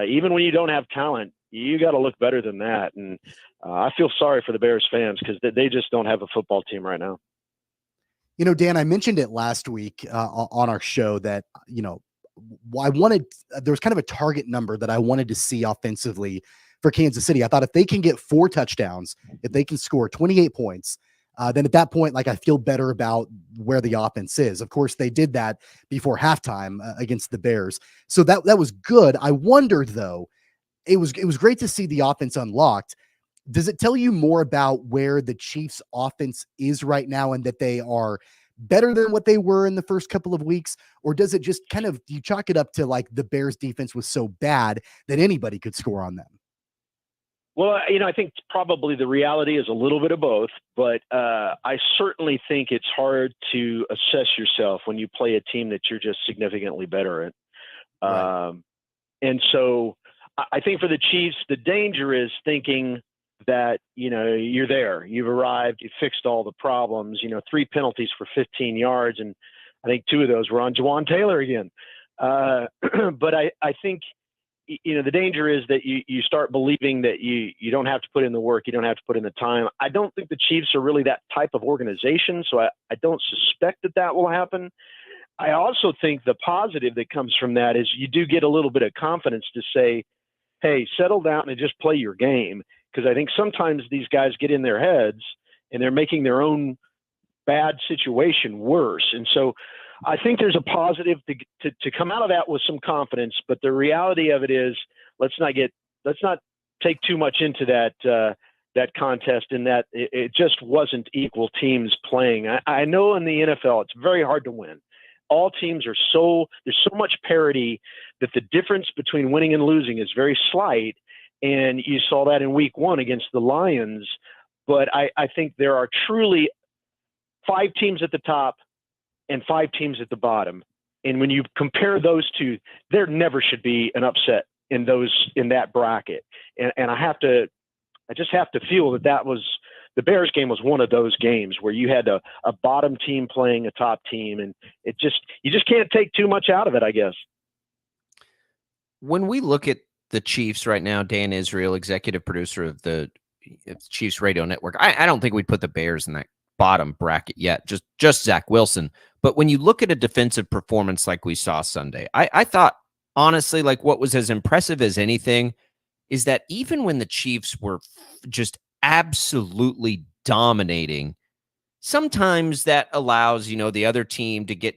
Even when you don't have talent, you got to look better than that. And I feel sorry for the Bears fans because they just don't have a football team right now. You know, Dan, I mentioned it last week on our show that, I wanted, there was kind of a target number that I wanted to see offensively for Kansas City. I thought if they can get 4 touchdowns, if they can score 28 points, then at that point, like, I feel better about where the offense is. Of course, they did that before halftime against the Bears. So that was good. I wondered, though, it was great to see the offense unlocked. Does it tell you more about where the Chiefs offense is right now and that they are better than what they were in the first couple of weeks? Or does it just kind of, you chalk it up to like the Bears defense was so bad that anybody could score on them? Well, I think probably the reality is a little bit of both, but I certainly think it's hard to assess yourself when you play a team that you're just significantly better at. Right. And so I think for the Chiefs, the danger is thinking that, you're there, you've arrived, you fixed all the problems, 3 penalties for 15 yards. And I think 2 of those were on Jawan Taylor again. But I think, the danger is that you start believing that you don't have to put in the work, you don't have to put in the time. I don't think the Chiefs are really that type of organization, so I don't suspect that will happen. I also think the positive that comes from that is you do get a little bit of confidence to say, hey, settle down and just play your game. Because I think sometimes these guys get in their heads and they're making their own bad situation worse. And so I think there's a positive to come out of that with some confidence. But the reality of it is, let's not take too much into that contest, in that it just wasn't equal teams playing. I know in the NFL it's very hard to win. All teams there's so much parity that the difference between winning and losing is very slight. And you saw that in week 1 against the Lions. But I think there are truly 5 teams at the top and 5 teams at the bottom. And when you compare those two, there never should be an upset in that bracket. And I just have to feel that was the Bears game was one of those games where you had a bottom team playing a top team, and you just can't take too much out of it, I guess. When we look at the Chiefs right now, Dan Israel, executive producer of the Chiefs Radio Network, I don't think we'd put the Bears in that bottom bracket yet, just Zach Wilson. But when you look at a defensive performance like we saw Sunday, I thought, honestly, like, what was as impressive as anything is that even when the Chiefs were just absolutely dominating, sometimes that allows, the other team to get,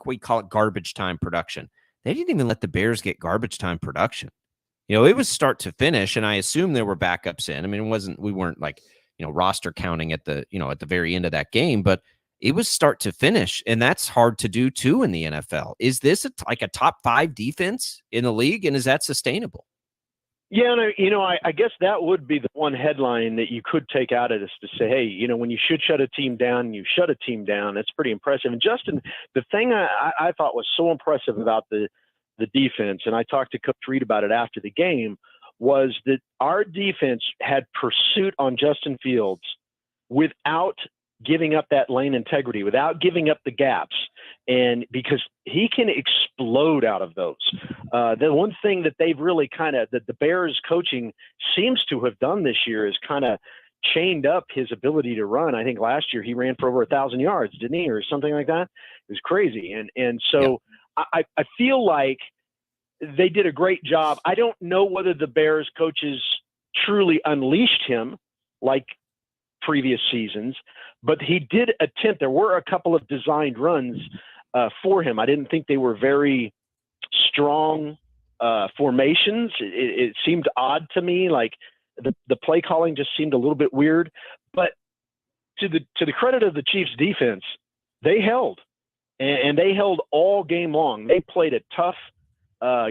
we call it garbage time production. They didn't even let the Bears get garbage time production. It was start to finish, and I assume there were backups in. I mean, we weren't like, roster counting at the very end of that game, but it was start to finish, and that's hard to do too in the NFL. Is this like a top 5 defense in the league, and is that sustainable? Yeah, I guess that would be the one headline that you could take out of this to say, hey, when you should shut a team down, you shut a team down. That's pretty impressive. And Justin, the thing I thought was so impressive about the defense, and I talked to Coach Reed about it after the game, was that our defense had pursuit on Justin Fields without giving up that lane integrity, without giving up the gaps. And because he can explode out of those. The one thing that they've really that the Bears coaching seems to have done this year is kind of chained up his ability to run. I think last year he ran for over 1,000 yards, didn't he? Or something like that. It was crazy. And so I feel like they did a great job. I don't know whether the Bears coaches truly unleashed him like previous seasons, but he did attempt. There were a couple of designed runs for him. I didn't think they were very strong formations. It seemed odd to me, like the play calling just seemed a little bit weird. But to the credit of the Chiefs defense, they held, and they held all game long. They played a tough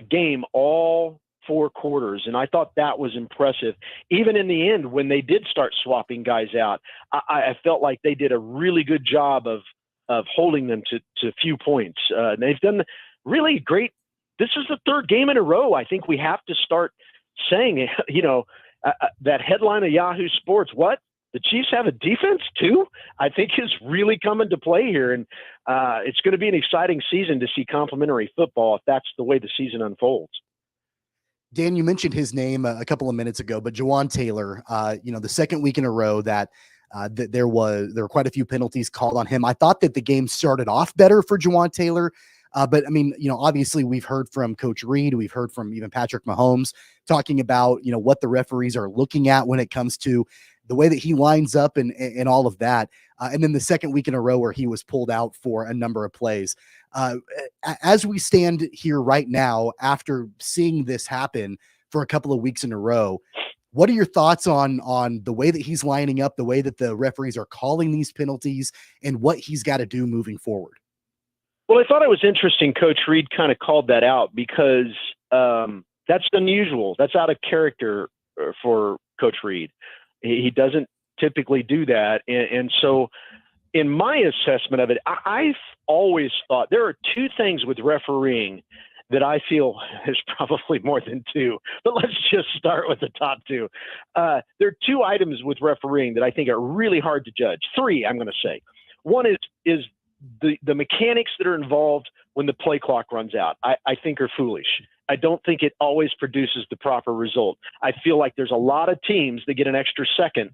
game all 4 quarters, and I thought that was impressive. Even in the end, when they did start swapping guys out, I felt like they did a really good job of holding them to a few points. They've done really great. This is the 3rd game in a row. I think we have to start saying, that headline of Yahoo Sports, what? The Chiefs have a defense too? I think is really coming to play here. And it's going to be an exciting season to see complimentary football if that's the way the season unfolds. Dan, you mentioned his name a couple of minutes ago, but Jawan Taylor, the second week in a row that there were quite a few penalties called on him. I thought that the game started off better for Jawan Taylor. But I mean, obviously we've heard from Coach Reed, we've heard from even Patrick Mahomes talking about, what the referees are looking at when it comes to the way that he lines up and all of that. And then the second week in a row where he was pulled out for a number of plays. As we stand here right now, after seeing this happen for a couple of weeks in a row, what are your thoughts on the way that he's lining up, the way that the referees are calling these penalties, and what he's got to do moving forward? Well, I thought it was interesting Coach Reed kind of called that out because that's unusual. That's out of character for Coach Reed. He doesn't typically do that. And so in my assessment of it, I've always thought there are two things with refereeing that I feel is probably more than two, but let's just start with the top two. There are two items with refereeing that I think are really hard to judge. Three, I'm going to say. One is the mechanics that are involved when the play clock runs out, I think are foolish. I don't think it always produces the proper result. I feel like there's a lot of teams that get an extra second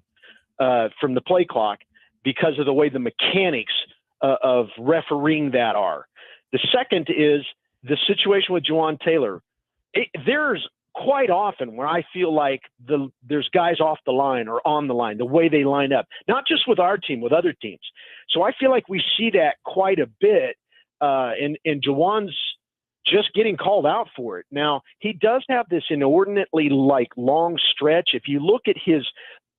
from the play clock because of the way the mechanics of refereeing that are. The second is the situation with Jawan Taylor. There's quite often where I feel like there's guys off the line or on the line, the way they line up, not just with our team, with other teams. So I feel like we see that quite a bit, and Jawan's just getting called out for it. Now, he does have this inordinately long stretch. If you look at his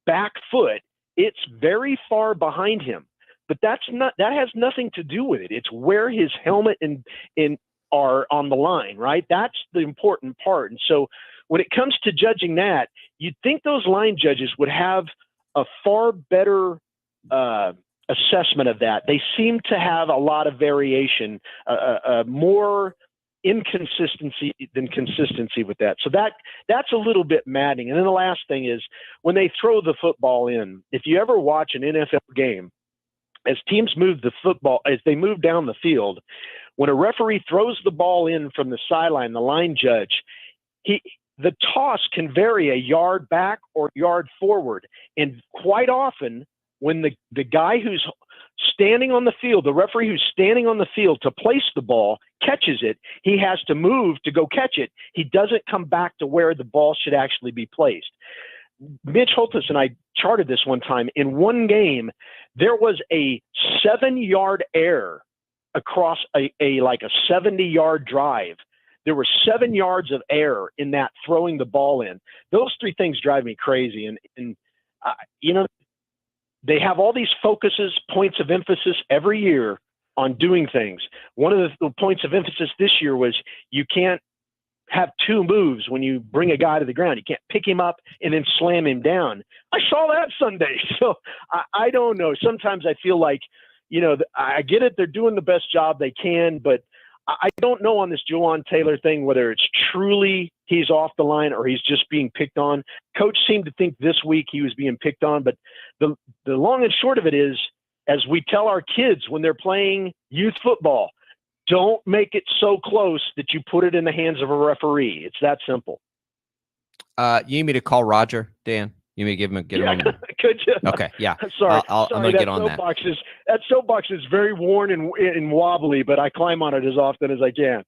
back foot, it's very far behind him, but that has nothing to do with it. It's where his helmet and are on the line, right? That's the important part. And so when it comes to judging that, you'd think those line judges would have a far better assessment of that. They seem to have a lot of variation, more inconsistency than consistency with that. So that's a little bit maddening. And then the last thing is when they throw the football in, if you ever watch an NFL game, as teams move the football, as they move down the field, when a referee throws the ball in from the sideline, the line judge, the toss can vary a yard back or yard forward. And quite often when the guy who's standing on the field, the referee who's standing on the field to place the ball catches it, he has to move to go catch it. He doesn't come back to where the ball should actually be placed. Mitch Holthus and I charted this one time. In one game, there was a 7-yard error across a 70-yard drive. There were 7 yards of error in that throwing the ball in. Those three things drive me crazy. And they have all these points of emphasis every year on doing things. One of the points of emphasis this year was you can't have two moves when you bring a guy to the ground. You can't pick him up and then slam him down. I saw that Sunday. So I don't know. Sometimes I feel like, I get it. They're doing the best job they can, but I don't know on this Jawan Taylor thing, whether it's truly he's off the line or he's just being picked on. Coach seemed to think this week he was being picked on, but the long and short of it is, as we tell our kids when they're playing youth football, don't make it so close that you put it in the hands of a referee. It's that simple. You need me to call Roger, Dan? You may get him. Could you? Okay, yeah. Sorry, I'm going to get on that. That soapbox is very worn and wobbly, but I climb on it as often as I can.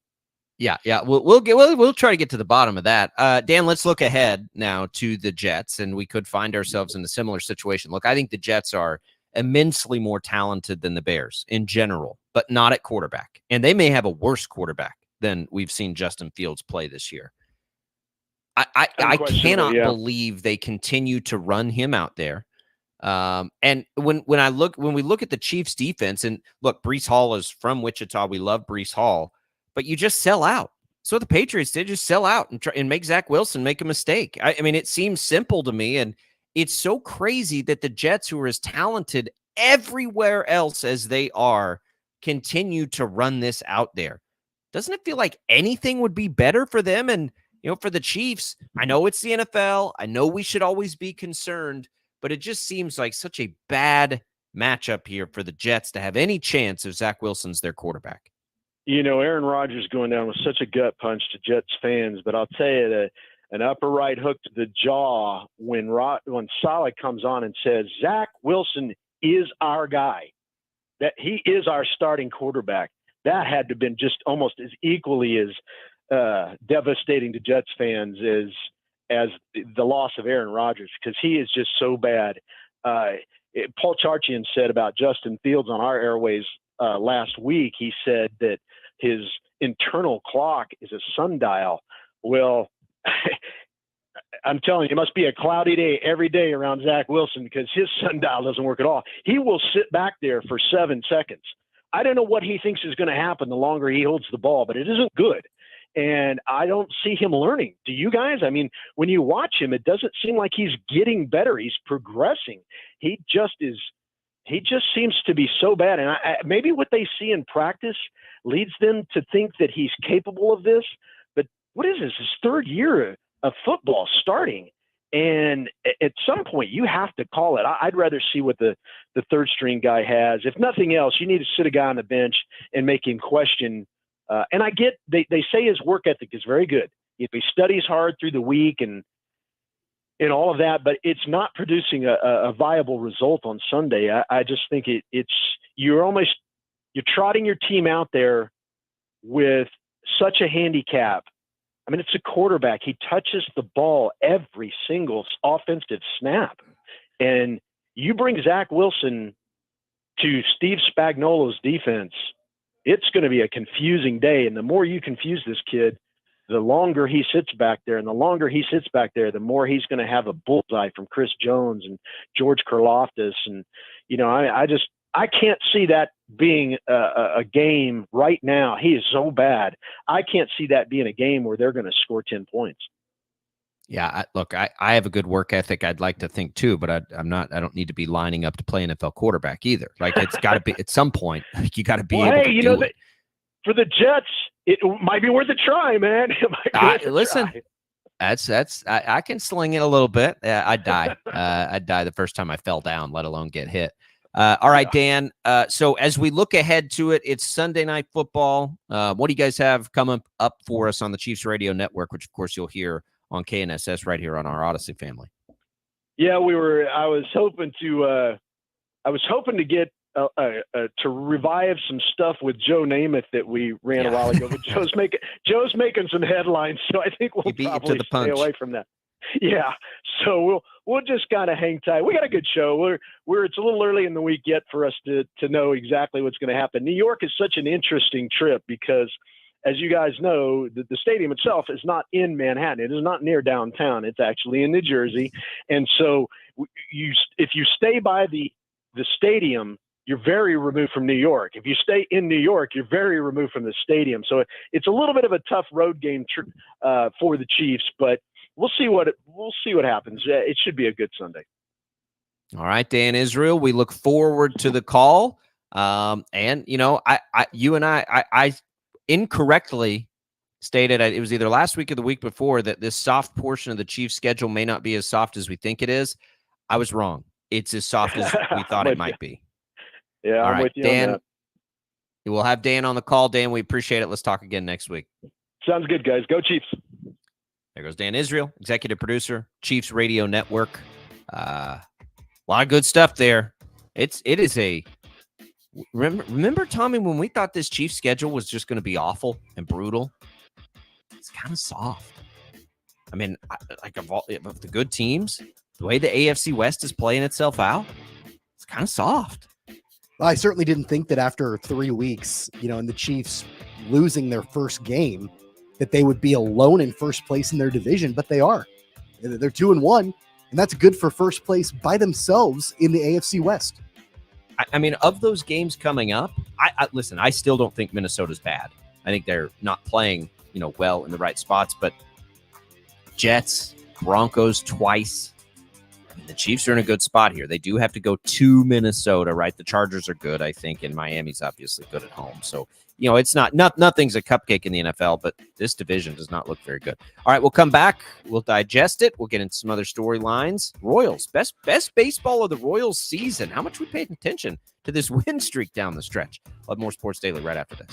Yeah. We'll try to get to the bottom of that. Dan, let's look ahead now to the Jets, and we could find ourselves in a similar situation. Look, I think the Jets are immensely more talented than the Bears in general, but not at quarterback. And they may have a worse quarterback than we've seen Justin Fields play this year. I cannot believe they continue to run him out there. And when we look at the Chiefs defense, and look, Breece Hall is from Wichita. We love Breece Hall, but you just sell out. So the Patriots did, just sell out and make Zach Wilson make a mistake. I mean, it seems simple to me, and it's so crazy that the Jets, who are as talented everywhere else as they are, continue to run this out there. Doesn't it feel like anything would be better for them? And for the Chiefs, I know it's the NFL. I know we should always be concerned, but it just seems like such a bad matchup here for the Jets to have any chance if Zach Wilson's their quarterback. Aaron Rodgers going down was such a gut punch to Jets fans, but I'll tell you that an upper right hook to the jaw when Saleh comes on and says, Zach Wilson is our guy, that he is our starting quarterback. That had to have been just almost as equally as devastating to Jets fans as the loss of Aaron Rodgers, because he is just so bad. Paul Charchian said about Justin Fields on our airways last week, he said that his internal clock is a sundial. Well, I'm telling you, it must be a cloudy day every day around Zach Wilson, because his sundial doesn't work at all. He will sit back there for 7 seconds. I don't know what he thinks is going to happen the longer he holds the ball, but it isn't good. And I don't see him learning. Do you guys? I mean, when you watch him, it doesn't seem like he's getting better. He's progressing. He just seems to be so bad. And maybe what they see in practice leads them to think that he's capable of this. But what is this? His third year of football starting. And at some point, you have to call it. I'd rather see what the third string guy has. If nothing else, you need to sit a guy on the bench and make him question. And I get they say his work ethic is very good. If he studies hard through the week and all of that, but it's not producing a viable result on Sunday. I just think you're trotting your team out there with such a handicap. I mean, it's a quarterback. He touches the ball every single offensive snap. And you bring Zach Wilson to Steve Spagnuolo's defense, it's going to be a confusing day. And the more you confuse this kid, the longer he sits back there. And the longer he sits back there, the more he's going to have a bullseye from Chris Jones and George Karlaftis. And, I can't see that being a game right now. He is so bad. I can't see that being a game where they're going to score 10 points. Yeah, I have a good work ethic. I'd like to think too, but I don't need to be lining up to play NFL quarterback either. Like, it's got to be at some point. You got to be able to do it. For the Jets, it might be worth a try, man. Listen, that's I can sling it a little bit. I'd die. I'd die the first time I fell down, let alone get hit. All right, Dan. So as we look ahead to it, it's Sunday Night Football. What do you guys have coming up for us on the Chiefs Radio Network, which of course you'll hear on KNSS right here on our Odyssey family? Yeah, I was hoping to get to revive some stuff with Joe Namath that we ran a while ago. But Joe's making some headlines, so I think we'll probably stay away from that. Yeah, so we'll just kind of hang tight. We got a good show. It's a little early in the week yet for us to know exactly what's going to happen. New York is such an interesting trip because, as you guys know, the stadium itself is not in Manhattan. It is not near downtown. It's actually in New Jersey. And so if you stay by the stadium, you're very removed from New York. If you stay in New York, you're very removed from the stadium. So it's a little bit of a tough road game for the Chiefs, but we'll see what happens. It should be a good Sunday. All right, Dan Israel, we look forward to the call. And you and I incorrectly stated, it was either last week or the week before, that this soft portion of the Chiefs schedule may not be as soft as we think it is. I was wrong. It's as soft as we thought it might be. Yeah, I'm with you, Dan. on that. We'll have Dan on the call. Dan, we appreciate it. Let's talk again next week. Sounds good, guys. Go Chiefs. There goes Dan Israel, executive producer, Chiefs Radio Network. A lot of good stuff there. It is a remember, Tommy, when we thought this Chiefs schedule was just going to be awful and brutal? It's kind of soft. I mean, of the good teams, the way the AFC West is playing itself out, it's kind of soft. Well, I certainly didn't think that after 3 weeks, and the Chiefs losing their first game, that they would be alone in first place in their division, but they are. They're 2-1, and that's good for first place by themselves in the AFC West. I mean, of those games coming up, listen, I still don't think Minnesota's bad. I think they're not playing, well in the right spots, but Jets, Broncos twice. I mean, the Chiefs are in a good spot here. They do have to go to Minnesota, right? The Chargers are good, I think, and Miami's obviously good at home. So, it's nothing's a cupcake in the NFL, but this division does not look very good. All right, we'll come back. We'll digest it. We'll get into some other storylines. Royals, best baseball of the Royals season. How much we paid attention to this win streak down the stretch. We'll have more Sports Daily right after this.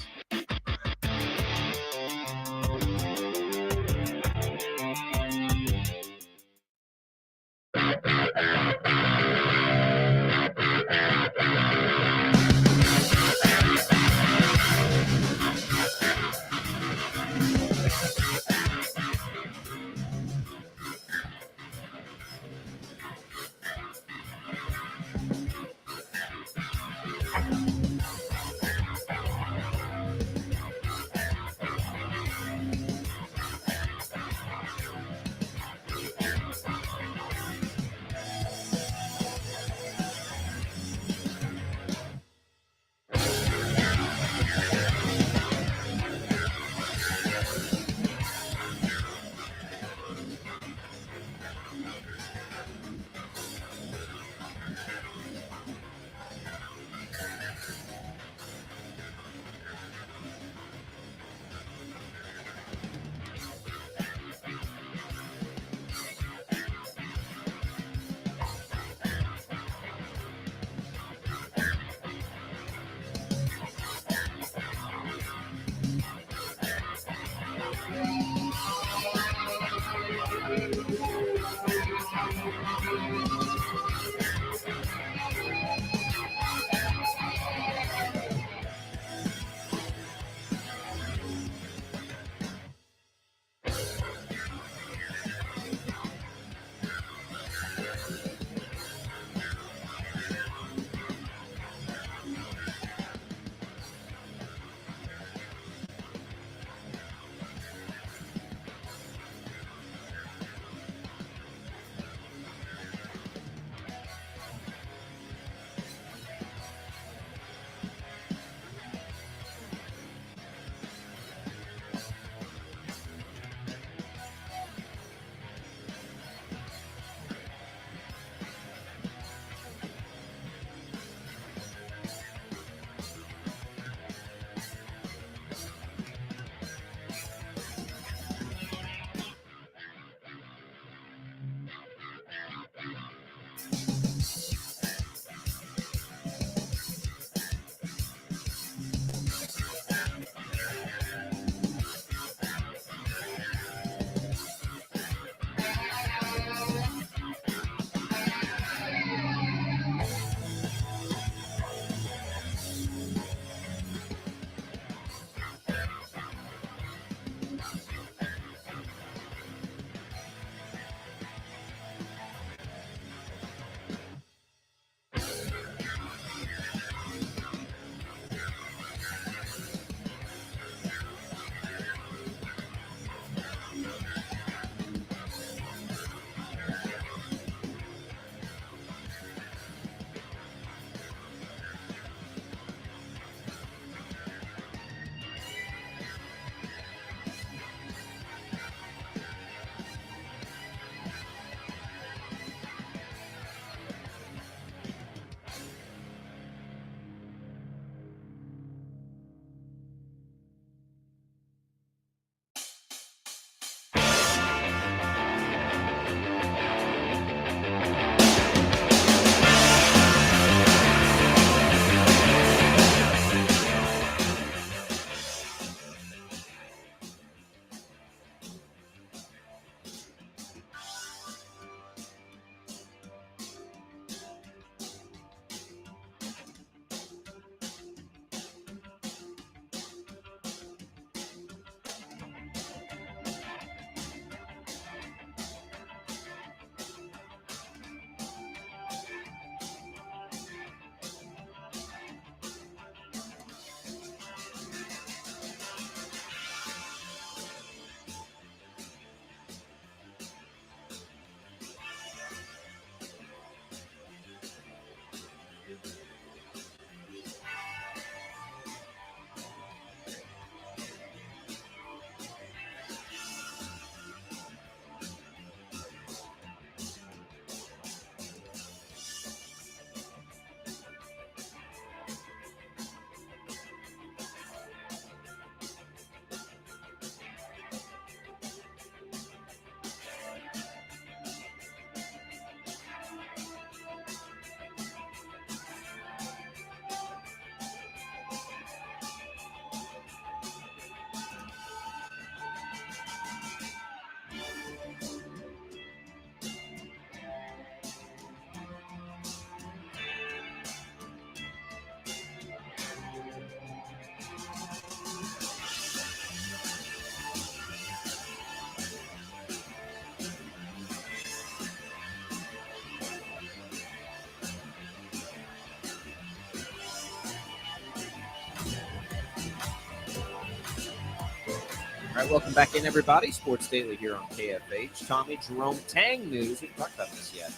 All right, welcome back in, everybody. Sports Daily here on KFH. Tommy, Jerome Tang news. We haven't talked about this yet.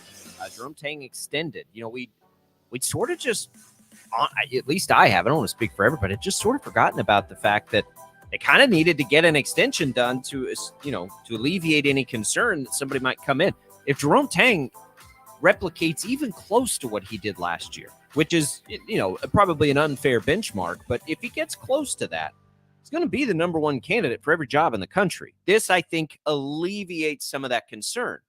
Jerome Tang extended. We'd sort of just, at least I have, I don't want to speak for everybody, just sort of forgotten about the fact that they kind of needed to get an extension done to alleviate any concern that somebody might come in. If Jerome Tang replicates even close to what he did last year, which is, probably an unfair benchmark, but if he gets close to that, he's going to be the number one candidate for every job in the country. This, I think, alleviates some of that concern.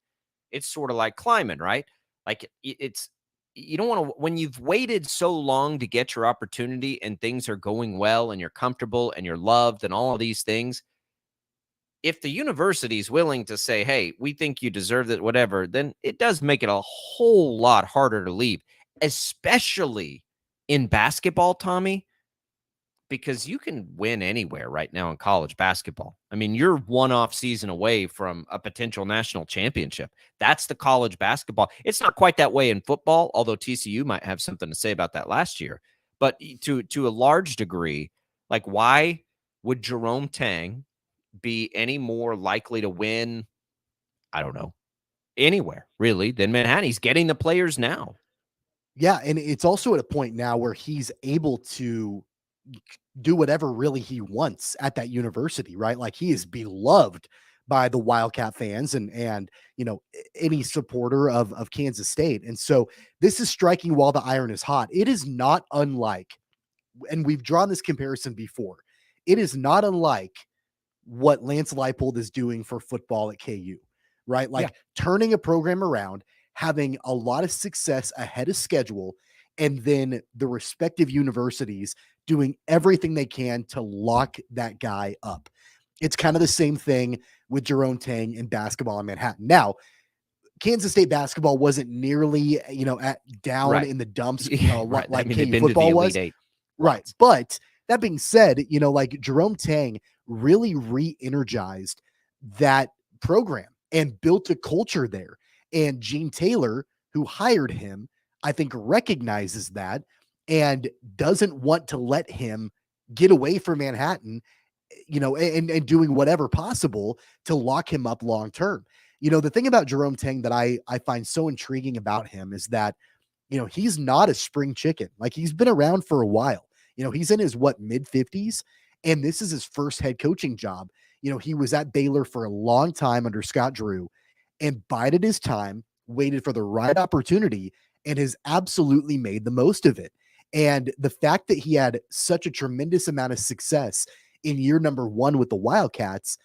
It's sort of like climbing, right? Like it's, you don't want to, when you've waited so long to get your opportunity and things are going well and you're comfortable and you're loved and all of these things, if the university is willing to say, hey, we think you deserve it, whatever, then it does make it a whole lot harder to leave, especially in basketball, Tommy, because you can win anywhere right now in college basketball. I mean, you're one off season away from a potential national championship. That's the college basketball. It's not quite that way in football, although TCU might have something to say about that last year. But to a large degree, like, why would Jerome Tang be any more likely to win, I don't know, anywhere really than Manhattan? He's getting the players now. Yeah, and it's also at a point now where he's able to do whatever really he wants at that university, right? Like, he is beloved by the Wildcat fans and any supporter of Kansas State. And so this is striking while the iron is hot. It is not unlike, and we've drawn this comparison before, it is not unlike what Lance Leipold is doing for football at KU, right? Like, turning a program around, having a lot of success ahead of schedule, and then the respective universities doing everything they can to lock that guy up. It's kind of the same thing with Jerome Tang in basketball in Manhattan. Now, Kansas State basketball wasn't nearly, down in the dumps, like KU football was. Right. But that being said, Jerome Tang really re-energized that program and built a culture there. And Gene Taylor, who hired him, I think recognizes that and doesn't want to let him get away from Manhattan, and doing whatever possible to lock him up long term. The thing about Jerome Tang that I find so intriguing about him is that, he's not a spring chicken. Like, he's been around for a while. He's in his mid-50s, and this is his first head coaching job. He was at Baylor for a long time under Scott Drew and bided his time, waited for the right opportunity, and has absolutely made the most of it. And the fact that he had such a tremendous amount of success in year number one with the Wildcats,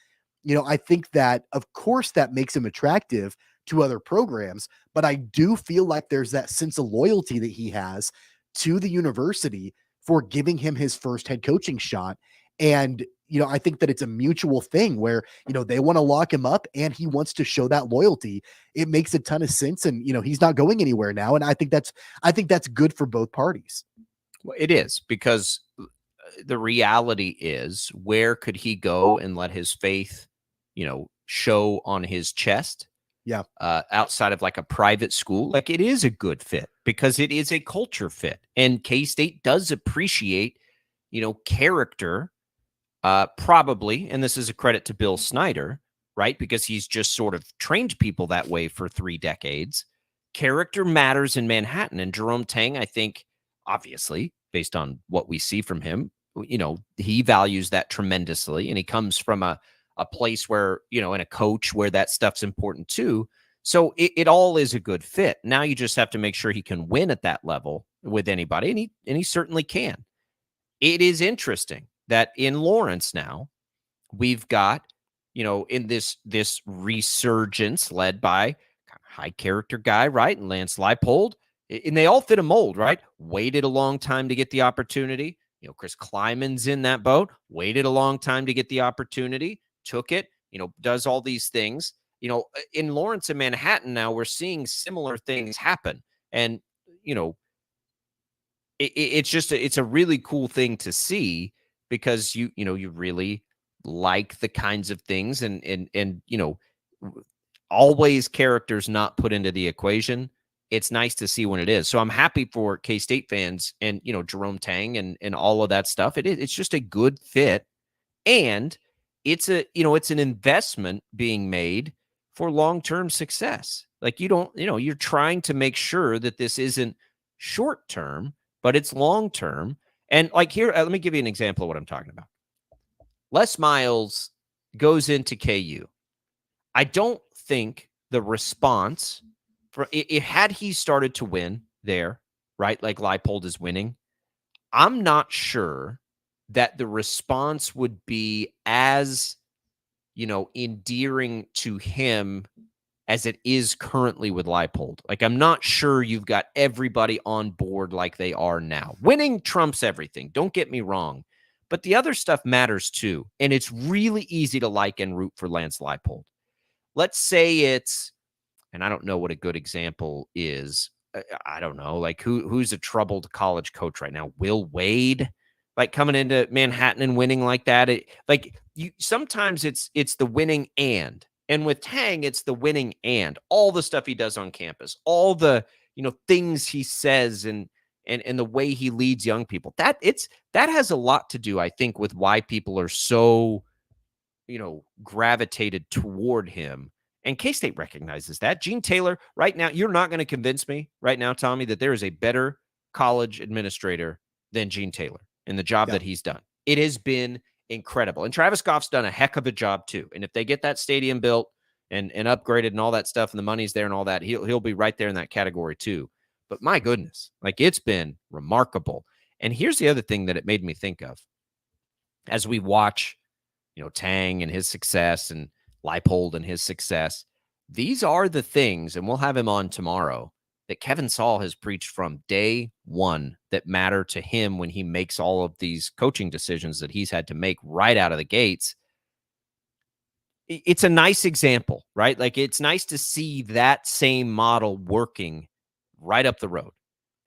I think that, of course, that makes him attractive to other programs, but I do feel like there's that sense of loyalty that he has to the university for giving him his first head coaching shot. And, I think that it's a mutual thing where, they want to lock him up and he wants to show that loyalty. It makes a ton of sense. And, he's not going anywhere now. And I think that's good for both parties. Well, it is, because the reality is, where could he go and let his faith, show on his chest? Yeah. Outside of like a private school, like, it is a good fit because it is a culture fit. And K-State does appreciate, character, probably. And this is a credit to Bill Snyder, right? Because he's just sort of trained people that way for 3 decades. Character matters in Manhattan. And Jerome Tang, I think, obviously, based on what we see from him, he values that tremendously. And he comes from a place where, and a coach where that stuff's important too. So it all is a good fit. Now you just have to make sure he can win at that level with anybody. And he certainly can. It is interesting that in Lawrence now, we've got, in this resurgence led by high character guy, right? And Lance Leipold, and they all fit a mold, right? Waited a long time to get the opportunity. Chris Kleiman's in that boat, waited a long time to get the opportunity, took it, does all these things. In Lawrence and Manhattan now, we're seeing similar things happen. And, it's a really cool thing to see, because you really like the kinds of things and always characters not put into the equation. It's nice to see when it is. So I'm happy for K-State fans and, Jerome Tang and all of that stuff. It's just a good fit. And it's an investment being made for long-term success. Like you're trying to make sure that this isn't short-term, but it's long-term. And like here, let me give you an example of what I'm talking about. Les Miles goes into KU. I don't think the response for it had he started to win there, right? Like Leipold is winning. I'm not sure that the response would be as, endearing to him as it is currently with Leipold. Like, I'm not sure you've got everybody on board like they are now. Winning trumps everything. Don't get me wrong. But the other stuff matters too. And it's really easy to like and root for Lance Leipold. Let's say it's, and I don't know what a good example is. I don't know, like who's a troubled college coach right now? Will Wade, like coming into Manhattan and winning like that. Sometimes it's the winning and with Tang, it's the winning and all the stuff he does on campus, all the things he says and the way he leads young people. That has a lot to do, I think, with why people are so gravitated toward him. And K-State recognizes that. Gene Taylor, right now, you're not going to convince me right now, Tommy, that there is a better college administrator than Gene Taylor in the job that he's done. It has been incredible. And Travis Goff's done a heck of a job too. And if they get that stadium built and upgraded and all that stuff and the money's there and all that, he'll be right there in that category too. But my goodness, like it's been remarkable. And here's the other thing that it made me think of as we watch, Tang and his success and Leipold and his success. These are the things, and we'll have him on tomorrow, that Kevin Saul has preached from day one that matter to him when he makes all of these coaching decisions that he's had to make right out of the gates. It's a nice example, right? Like it's nice to see that same model working right up the road.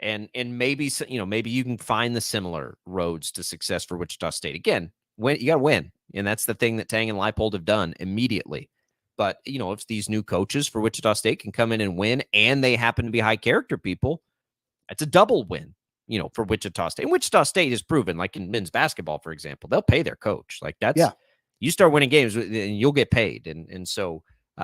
And maybe, maybe you can find the similar roads to success for Wichita State. Again, you got to win. And that's the thing that Tang and Leipold have done immediately. But, if these new coaches for Wichita State can come in and win and they happen to be high character people, it's a double win, for Wichita State. And Wichita State has proven, like in men's basketball, for example, they'll pay their coach. Like you start winning games and you'll get paid. And so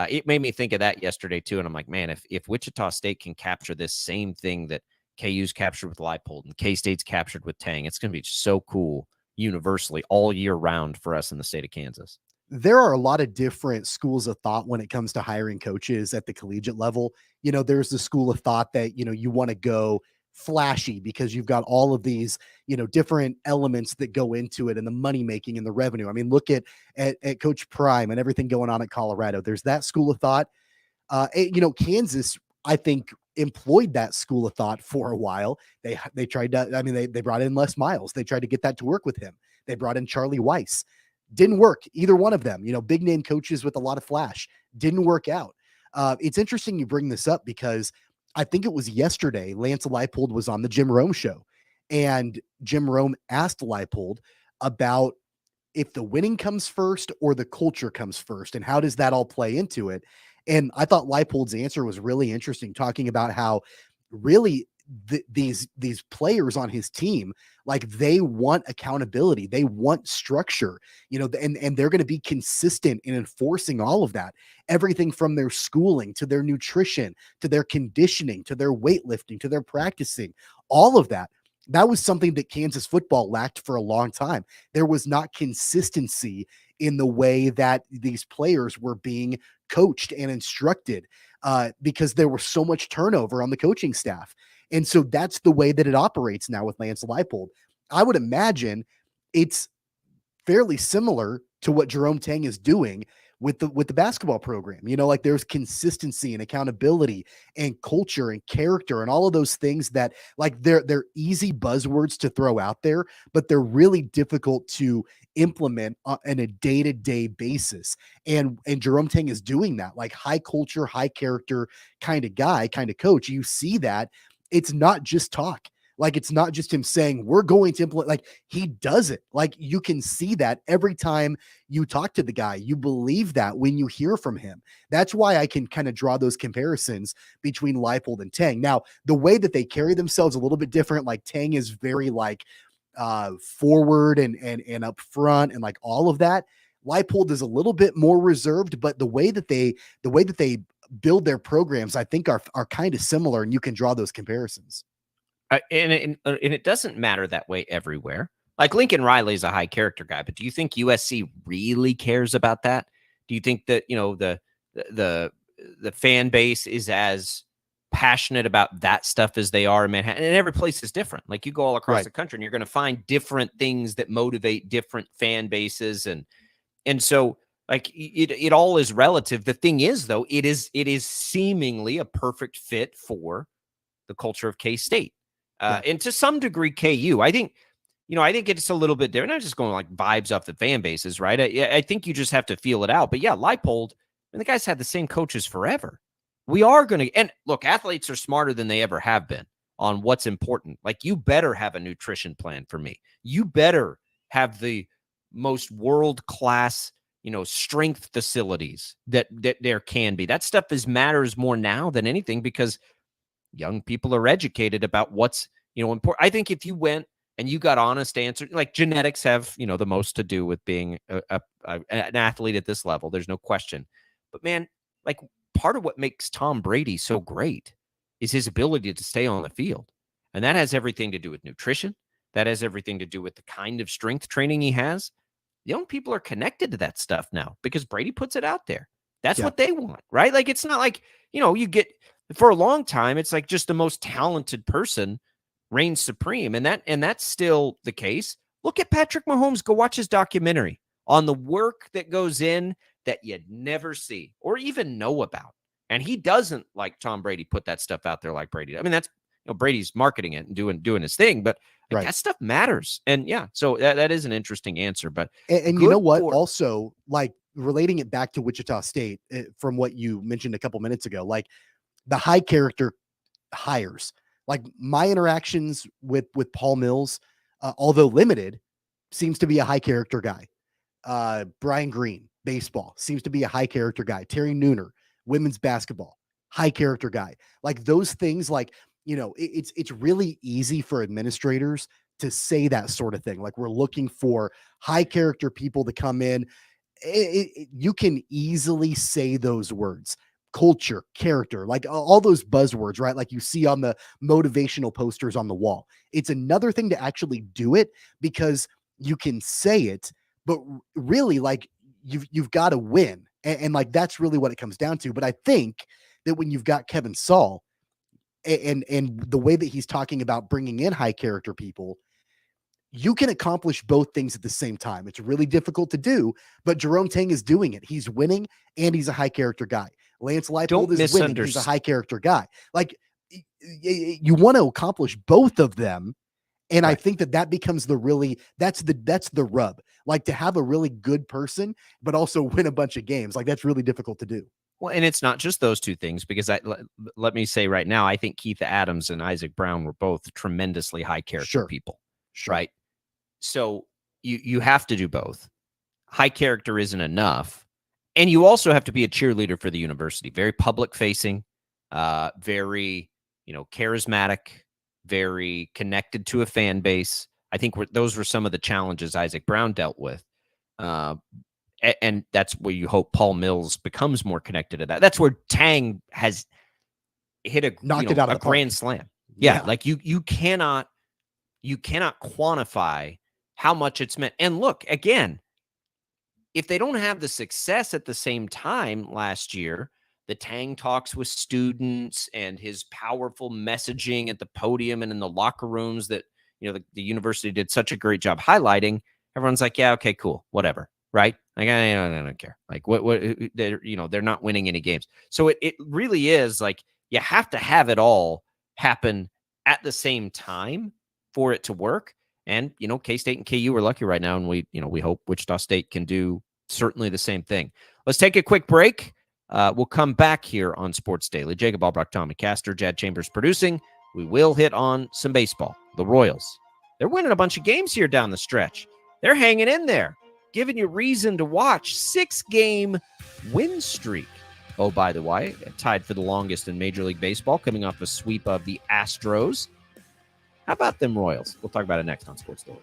it made me think of that yesterday too. And I'm like, man, if Wichita State can capture this same thing that KU's captured with Leipold and K-State's captured with Tang, it's going to be so cool universally all year round for us in the state of Kansas. There are a lot of different schools of thought when it comes to hiring coaches at the collegiate level. There's the school of thought that, you want to go flashy because you've got all of these, different elements that go into it and the money making and the revenue. I mean, look at Coach Prime and everything going on at Colorado. There's that school of thought. Kansas, I think, employed that school of thought for a while. They tried to, they brought in Les Miles. They tried to get that to work with him. They brought in Charlie Weiss. Didn't work. Either one of them, big name coaches with a lot of flash, didn't work out. It's interesting you bring this up because I think it was yesterday, Lance Leipold was on the Jim Rome show and Jim Rome asked Leipold about if the winning comes first or the culture comes first and how does that all play into it. And I thought Leipold's answer was really interesting, talking about how really these players on his team, like they want accountability, they want structure, and they're going to be consistent in enforcing all of that. Everything from their schooling to their nutrition, to their conditioning, to their weightlifting, to their practicing, all of that. That was something that Kansas football lacked for a long time. There was not consistency in the way that these players were being coached and instructed because there was so much turnover on the coaching staff. And so that's the way that it operates now with Lance Leipold. I would imagine it's fairly similar to what Jerome Tang is doing with the basketball program. Like there's consistency and accountability and culture and character and all of those things that like they're easy buzzwords to throw out there, but they're really difficult to implement on a day-to-day basis. And Jerome Tang is doing that, like high culture, high character kind of guy, kind of coach. You see that it's not just talk. Like, it's not just him saying, we're going to implement, like he does it. Like you can see that every time you talk to the guy, you believe that when you hear from him. That's why I can kind of draw those comparisons between Leipold and Tang. Now, the way that they carry themselves a little bit different, like Tang is very like forward and up front and like all of that. Leipold is a little bit more reserved, but the way that they build their programs, I think are kind of similar, and you can draw those comparisons. And it doesn't matter that way everywhere. Like Lincoln Riley is a high character guy, but do you think USC really cares about that? Do you think that, the fan base is as passionate about that stuff as they are in Manhattan? And every place is different. Like you go all across the country and you're going to find different things that motivate different fan bases. And so like it all is relative. The thing is, though, it is seemingly a perfect fit for the culture of K-State. And to some degree, KU. I think it's a little bit different. Not just going like vibes off the fan bases, right? I think you just have to feel it out. But yeah, Leipold, the guy's had the same coaches forever. We are going to, and look, athletes are smarter than they ever have been on what's important. Like you better have a nutrition plan for me. You better have the most world-class, strength facilities that there can be. That stuff matters more now than anything because young people are educated about what's, important. I think if you went and you got honest answers, like genetics have, the most to do with being an athlete at this level. There's no question. But man, like part of what makes Tom Brady so great is his ability to stay on the field. And that has everything to do with nutrition. That has everything to do with the kind of strength training he has. Young people are connected to that stuff now because Brady puts it out there. That's what they want, right? Like, it's not like, you get, for a long time, it's like just the most talented person reigns supreme. And that's still the case. Look at Patrick Mahomes. Go watch his documentary on the work that goes in that you'd never see or even know about. And he doesn't, like Tom Brady, put that stuff out there like Brady. I mean, that's, Brady's marketing it and doing his thing, but that stuff matters. And yeah, so that is an interesting answer. But and you know what? Also, like relating it back to Wichita State from what you mentioned a couple minutes ago, like the high character hires, like my interactions with Paul Mills, although limited, seems to be a high character guy. Brian Green, baseball, seems to be a high character guy. Terry Nooner, women's basketball, high character guy. Like those things, like, it's really easy for administrators to say that sort of thing. Like we're looking for high character people to come in. You can easily say those words: culture, character, like all those buzzwords, right? Like you see on the motivational posters on the wall. It's another thing to actually do it because you can say it, but really, like you've got to win, and like that's really what it comes down to. But I think that when you've got Kevin Saul and the way that he's talking about bringing in high character people, you can accomplish both things at the same time. It's really difficult to do, but Jerome Tang is doing it. He's winning and he's a high character guy. Lance Leipold is winning. He's a high character guy. Like you want to accomplish both of them. And I think that becomes that's the rub, like to have a really good person, but also win a bunch of games. Like that's really difficult to do. Well, and it's not just those two things, because let me say right now, I think Keith Adams and Isaac Brown were both tremendously high character people, right? So you have to do both. High character isn't enough. And you also have to be a cheerleader for the university, very public facing, very, charismatic, very connected to a fan base. I think those were some of the challenges Isaac Brown dealt with. And that's where you hope Paul Mills becomes more connected to that. That's where Tang has hit a grand slam. Yeah. Like you cannot quantify how much it's meant. And look, again, if they don't have the success at the same time last year, the Tang talks with students and his powerful messaging at the podium and in the locker rooms that, the university did such a great job highlighting, everyone's like, yeah, okay, cool, whatever. Right? Like, I don't care. Like what they're not winning any games. So it really is like, you have to have it all happen at the same time for it to work. And, K-State and KU are lucky right now. And we hope Wichita State can do certainly the same thing. Let's take a quick break. We'll come back here on Sports Daily. Jacob Albracht, Tommy Castor, Jad Chambers producing. We will hit on some baseball. The Royals, they're winning a bunch of games here down the stretch. They're hanging in there, giving you reason to watch. 6-game win streak. Oh, by the way, tied for the longest in Major League Baseball, coming off a sweep of the Astros. How about them Royals? We'll talk about it next on Sports Daily.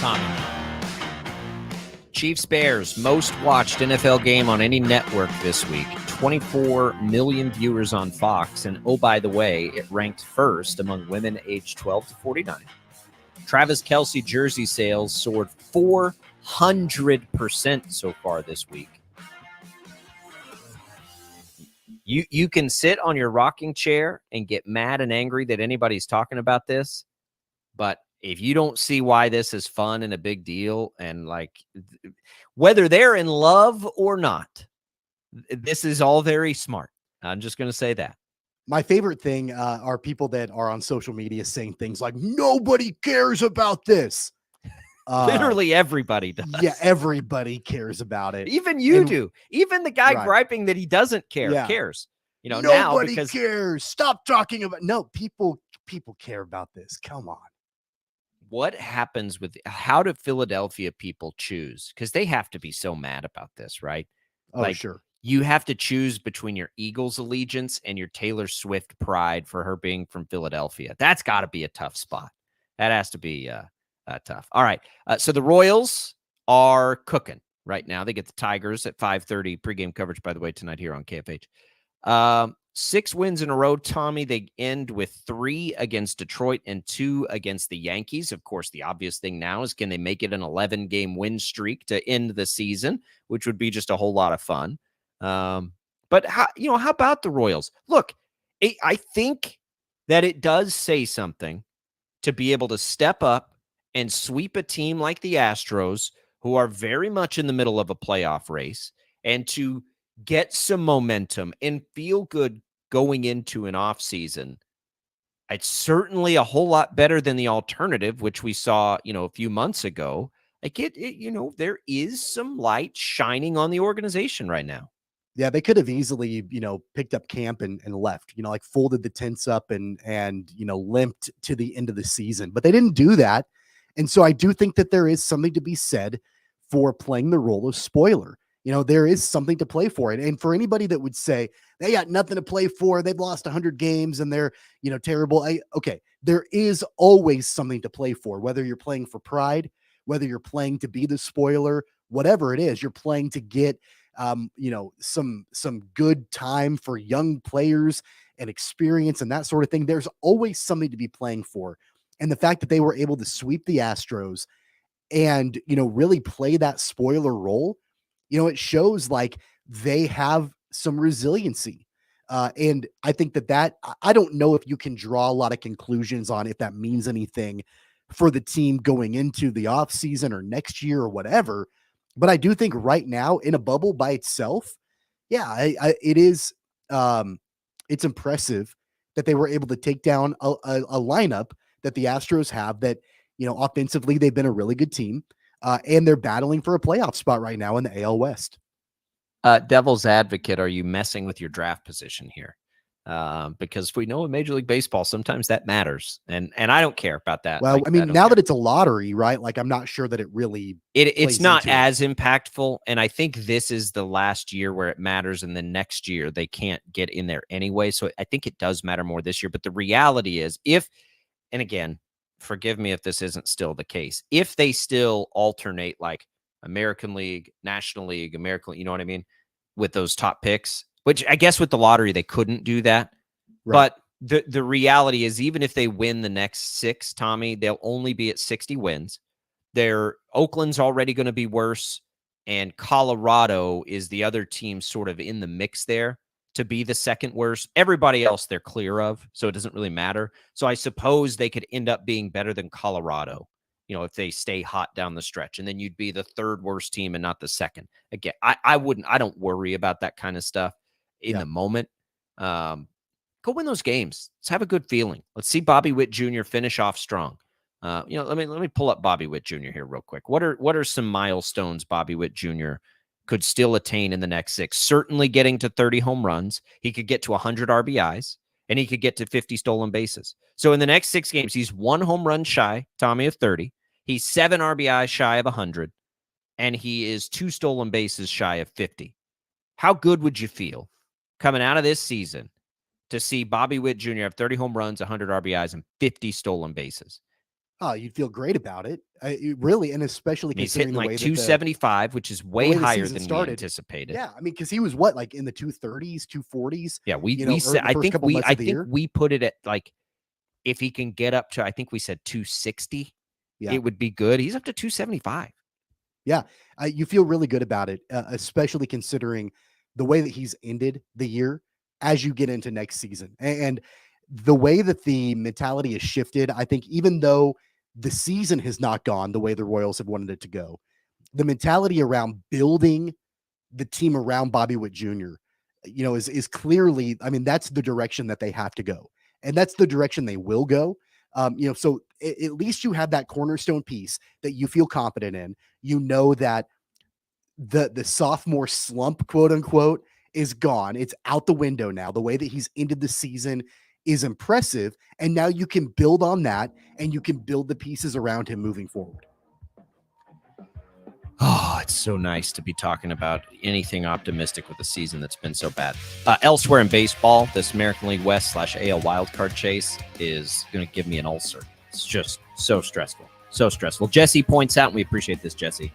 Tommy. Chiefs Bears, most watched NFL game on any network this week. 24 million viewers on Fox. And oh, by the way, it ranked first among women aged 12 to 49. Travis Kelce jersey sales soared 400% so far this week. You can sit on your rocking chair and get mad and angry that anybody's talking about this, but if you don't see why this is fun and a big deal, and like whether they're in love or not, this is all very smart. I'm just going to say that. My favorite thing are people that are on social media saying things like, nobody cares about this. Literally everybody does. Yeah, everybody cares about it. Even you do. Even the guy griping that he doesn't care cares. You know, nobody now cares. Stop talking about. No, people care about this. Come on. What happens with how do Philadelphia people choose? Because they have to be so mad about this, right? Oh, sure. You have to choose between your Eagles allegiance and your Taylor Swift pride for her being from Philadelphia. That's got to be a tough spot. That has to be tough. All right. So the Royals are cooking right now. They get the Tigers at 5:30 pregame coverage, by the way, tonight here on KFH. 6 wins in a row, Tommy. They end with 3 against Detroit and 2 against the Yankees. Of course, the obvious thing now is, can they make it an 11-game win streak to end the season, which would be just a whole lot of fun. But how about the Royals? Look, I think that it does say something to be able to step up and sweep a team like the Astros, who are very much in the middle of a playoff race, and to get some momentum and feel good going into an offseason. It's certainly a whole lot better than the alternative, which we saw, a few months ago. Like there is some light shining on the organization right now. Yeah, they could have easily, picked up camp and left, like folded the tents up and limped to the end of the season, but they didn't do that. And so I do think that there is something to be said for playing the role of spoiler. There is something to play for it. And for anybody that would say they got nothing to play for, they've lost 100 games and they're, terrible. Okay, there is always something to play for, whether you're playing for pride, whether you're playing to be the spoiler, whatever it is, you're playing to get, some good time for young players and experience and that sort of thing. There's always something to be playing for. And the fact that they were able to sweep the Astros and, really play that spoiler role, it shows like they have some resiliency. And I think that I don't know if you can draw a lot of conclusions on if that means anything for the team going into the offseason or next year or whatever. But I do think right now in a bubble by itself, it is, it's impressive that they were able to take down a lineup that the Astros have that, offensively, they've been a really good team. And they're battling for a playoff spot right now in the AL West. Devil's advocate, are you messing with your draft position here? Because we know in Major League Baseball, sometimes that matters. And I don't care about that. Well, now that it's a lottery, right? Like, I'm not sure that it really it's not as impactful. And I think this is the last year where it matters. And the next year they can't get in there anyway. So I think it does matter more this year. But the reality is and again, forgive me if this isn't still the case, if they still alternate like American League, National League, American, you know what I mean? With those top picks, which I guess with the lottery, they couldn't do that. Right. But the reality is, even if they win the next 6, Tommy, they'll only be at 60 wins. Oakland's already going to be worse. And Colorado is the other team sort of in the mix there to be the second worst. Everybody else they're clear of, so it doesn't really matter. So I suppose they could end up being better than Colorado, if they stay hot down the stretch, and then you'd be the third worst team and not the second. Again, I don't worry about that kind of stuff in the moment. Go win those games. Let's have a good feeling. Let's see Bobby Witt Jr. finish off strong. Let me pull up Bobby Witt Jr. here real quick. What are some milestones Bobby Witt Jr. could still attain in the next 6? Certainly getting to 30 home runs. He could get to 100 RBIs, and he could get to 50 stolen bases. So in the next 6 games, he's 1 home run shy, Tommy, of 30. He's 7 RBIs shy of 100, and he is 2 stolen bases shy of 50. How good would you feel coming out of this season to see Bobby Witt Jr. have 30 home runs, 100 RBIs, and 50 stolen bases? Oh, you'd feel great about it. Really, and especially considering hitting the way like that 275, which is way higher than we anticipated. Yeah, because he was like in the 230s, 240s. Yeah, we said I think we put it at like, if he can get up to, I think we said 260, it would be good. He's up to 275. Yeah, you feel really good about it, especially considering the way that he's ended the year as you get into next season. And the way that the mentality has shifted, I think even though the season has not gone the way the Royals have wanted it to go, the mentality around building the team around Bobby Witt Jr., is clearly, that's the direction that they have to go. And that's the direction they will go. So at least you have that cornerstone piece that you feel confident in. That the sophomore slump, quote unquote, is gone. It's out the window now. The way that he's ended the season is impressive. And now you can build on that, and you can build the pieces around him moving forward. Oh, it's so nice to be talking about anything optimistic with a season that's been so bad. Elsewhere in baseball, this American League West / AL wildcard chase is going to give me an ulcer. It's just so stressful. So stressful. Jesse points out, and we appreciate this, Jesse,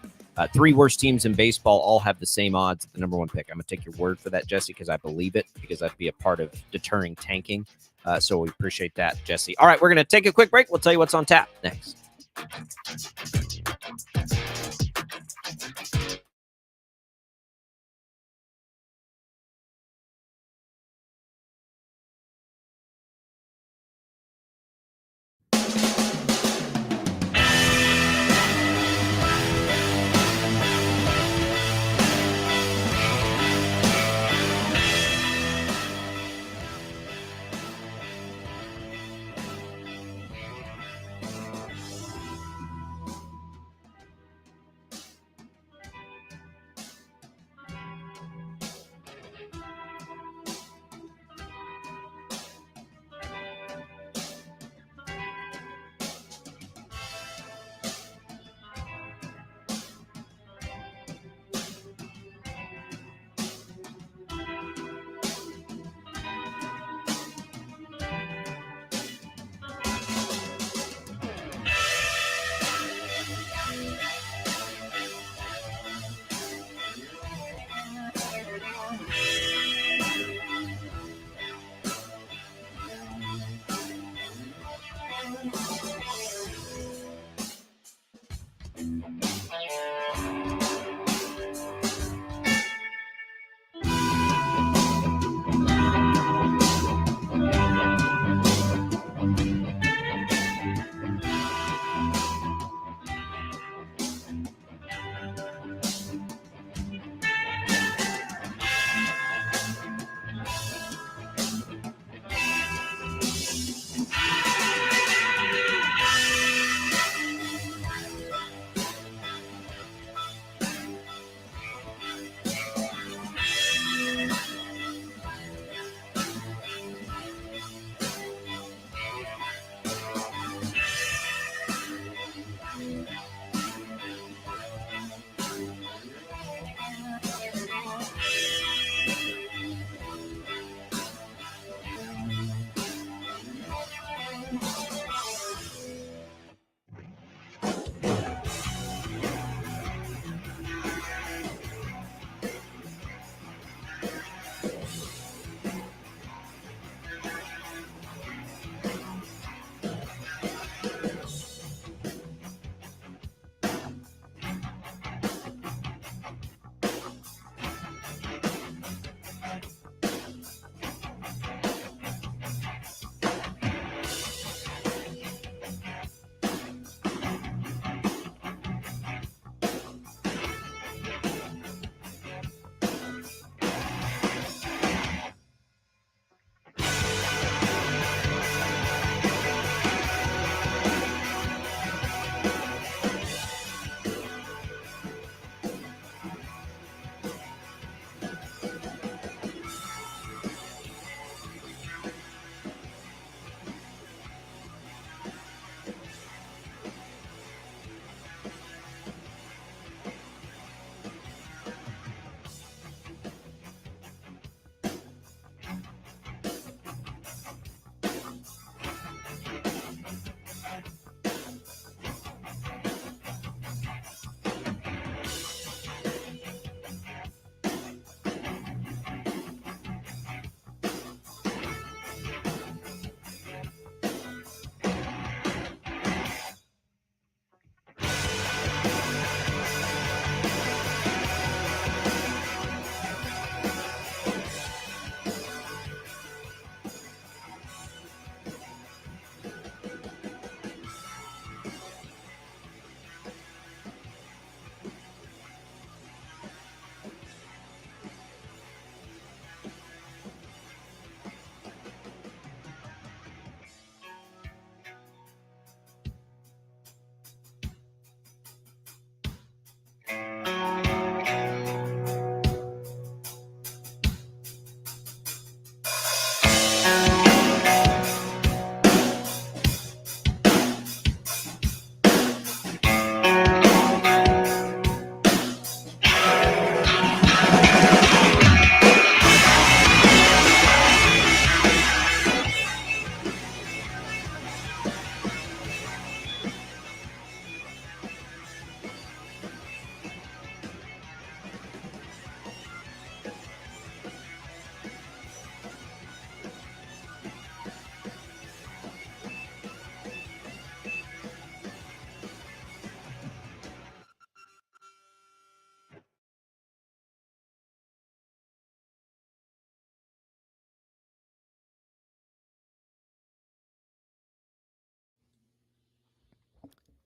Three worst teams in baseball all have the same odds at the number one pick. I'm going to take your word for that, Jesse, because I believe it, because that'd be a part of deterring tanking. So we appreciate that, Jesse. All right, we're going to take a quick break. We'll tell you what's on tap next.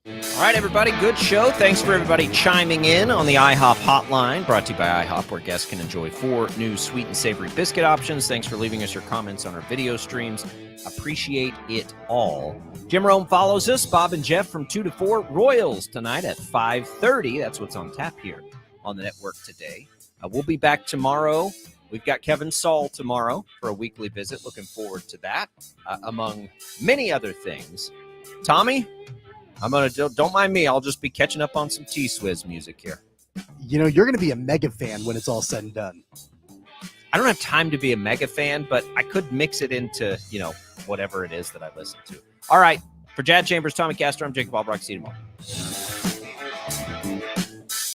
All right, everybody, good show. Thanks for everybody chiming in on the IHOP hotline, brought to you by IHOP, where guests can enjoy 4 new sweet and savory biscuit options. Thanks for leaving us your comments on our video streams. Appreciate it all. Jim Rome follows us. Bob and Jeff from 2 to 4. Royals tonight at 5:30. That's what's on tap here on the network today. We'll be back tomorrow. We've got Kevin Saul tomorrow for a weekly visit. Looking forward to that, among many other things. Tommy, don't mind me. I'll just be catching up on some T-Swizz music here. You're going to be a mega fan when it's all said and done. I don't have time to be a mega fan, but I could mix it into, whatever it is that I listen to. All right. For Jad Chambers, Tommy Castor, I'm Jacob Albracht. See you tomorrow.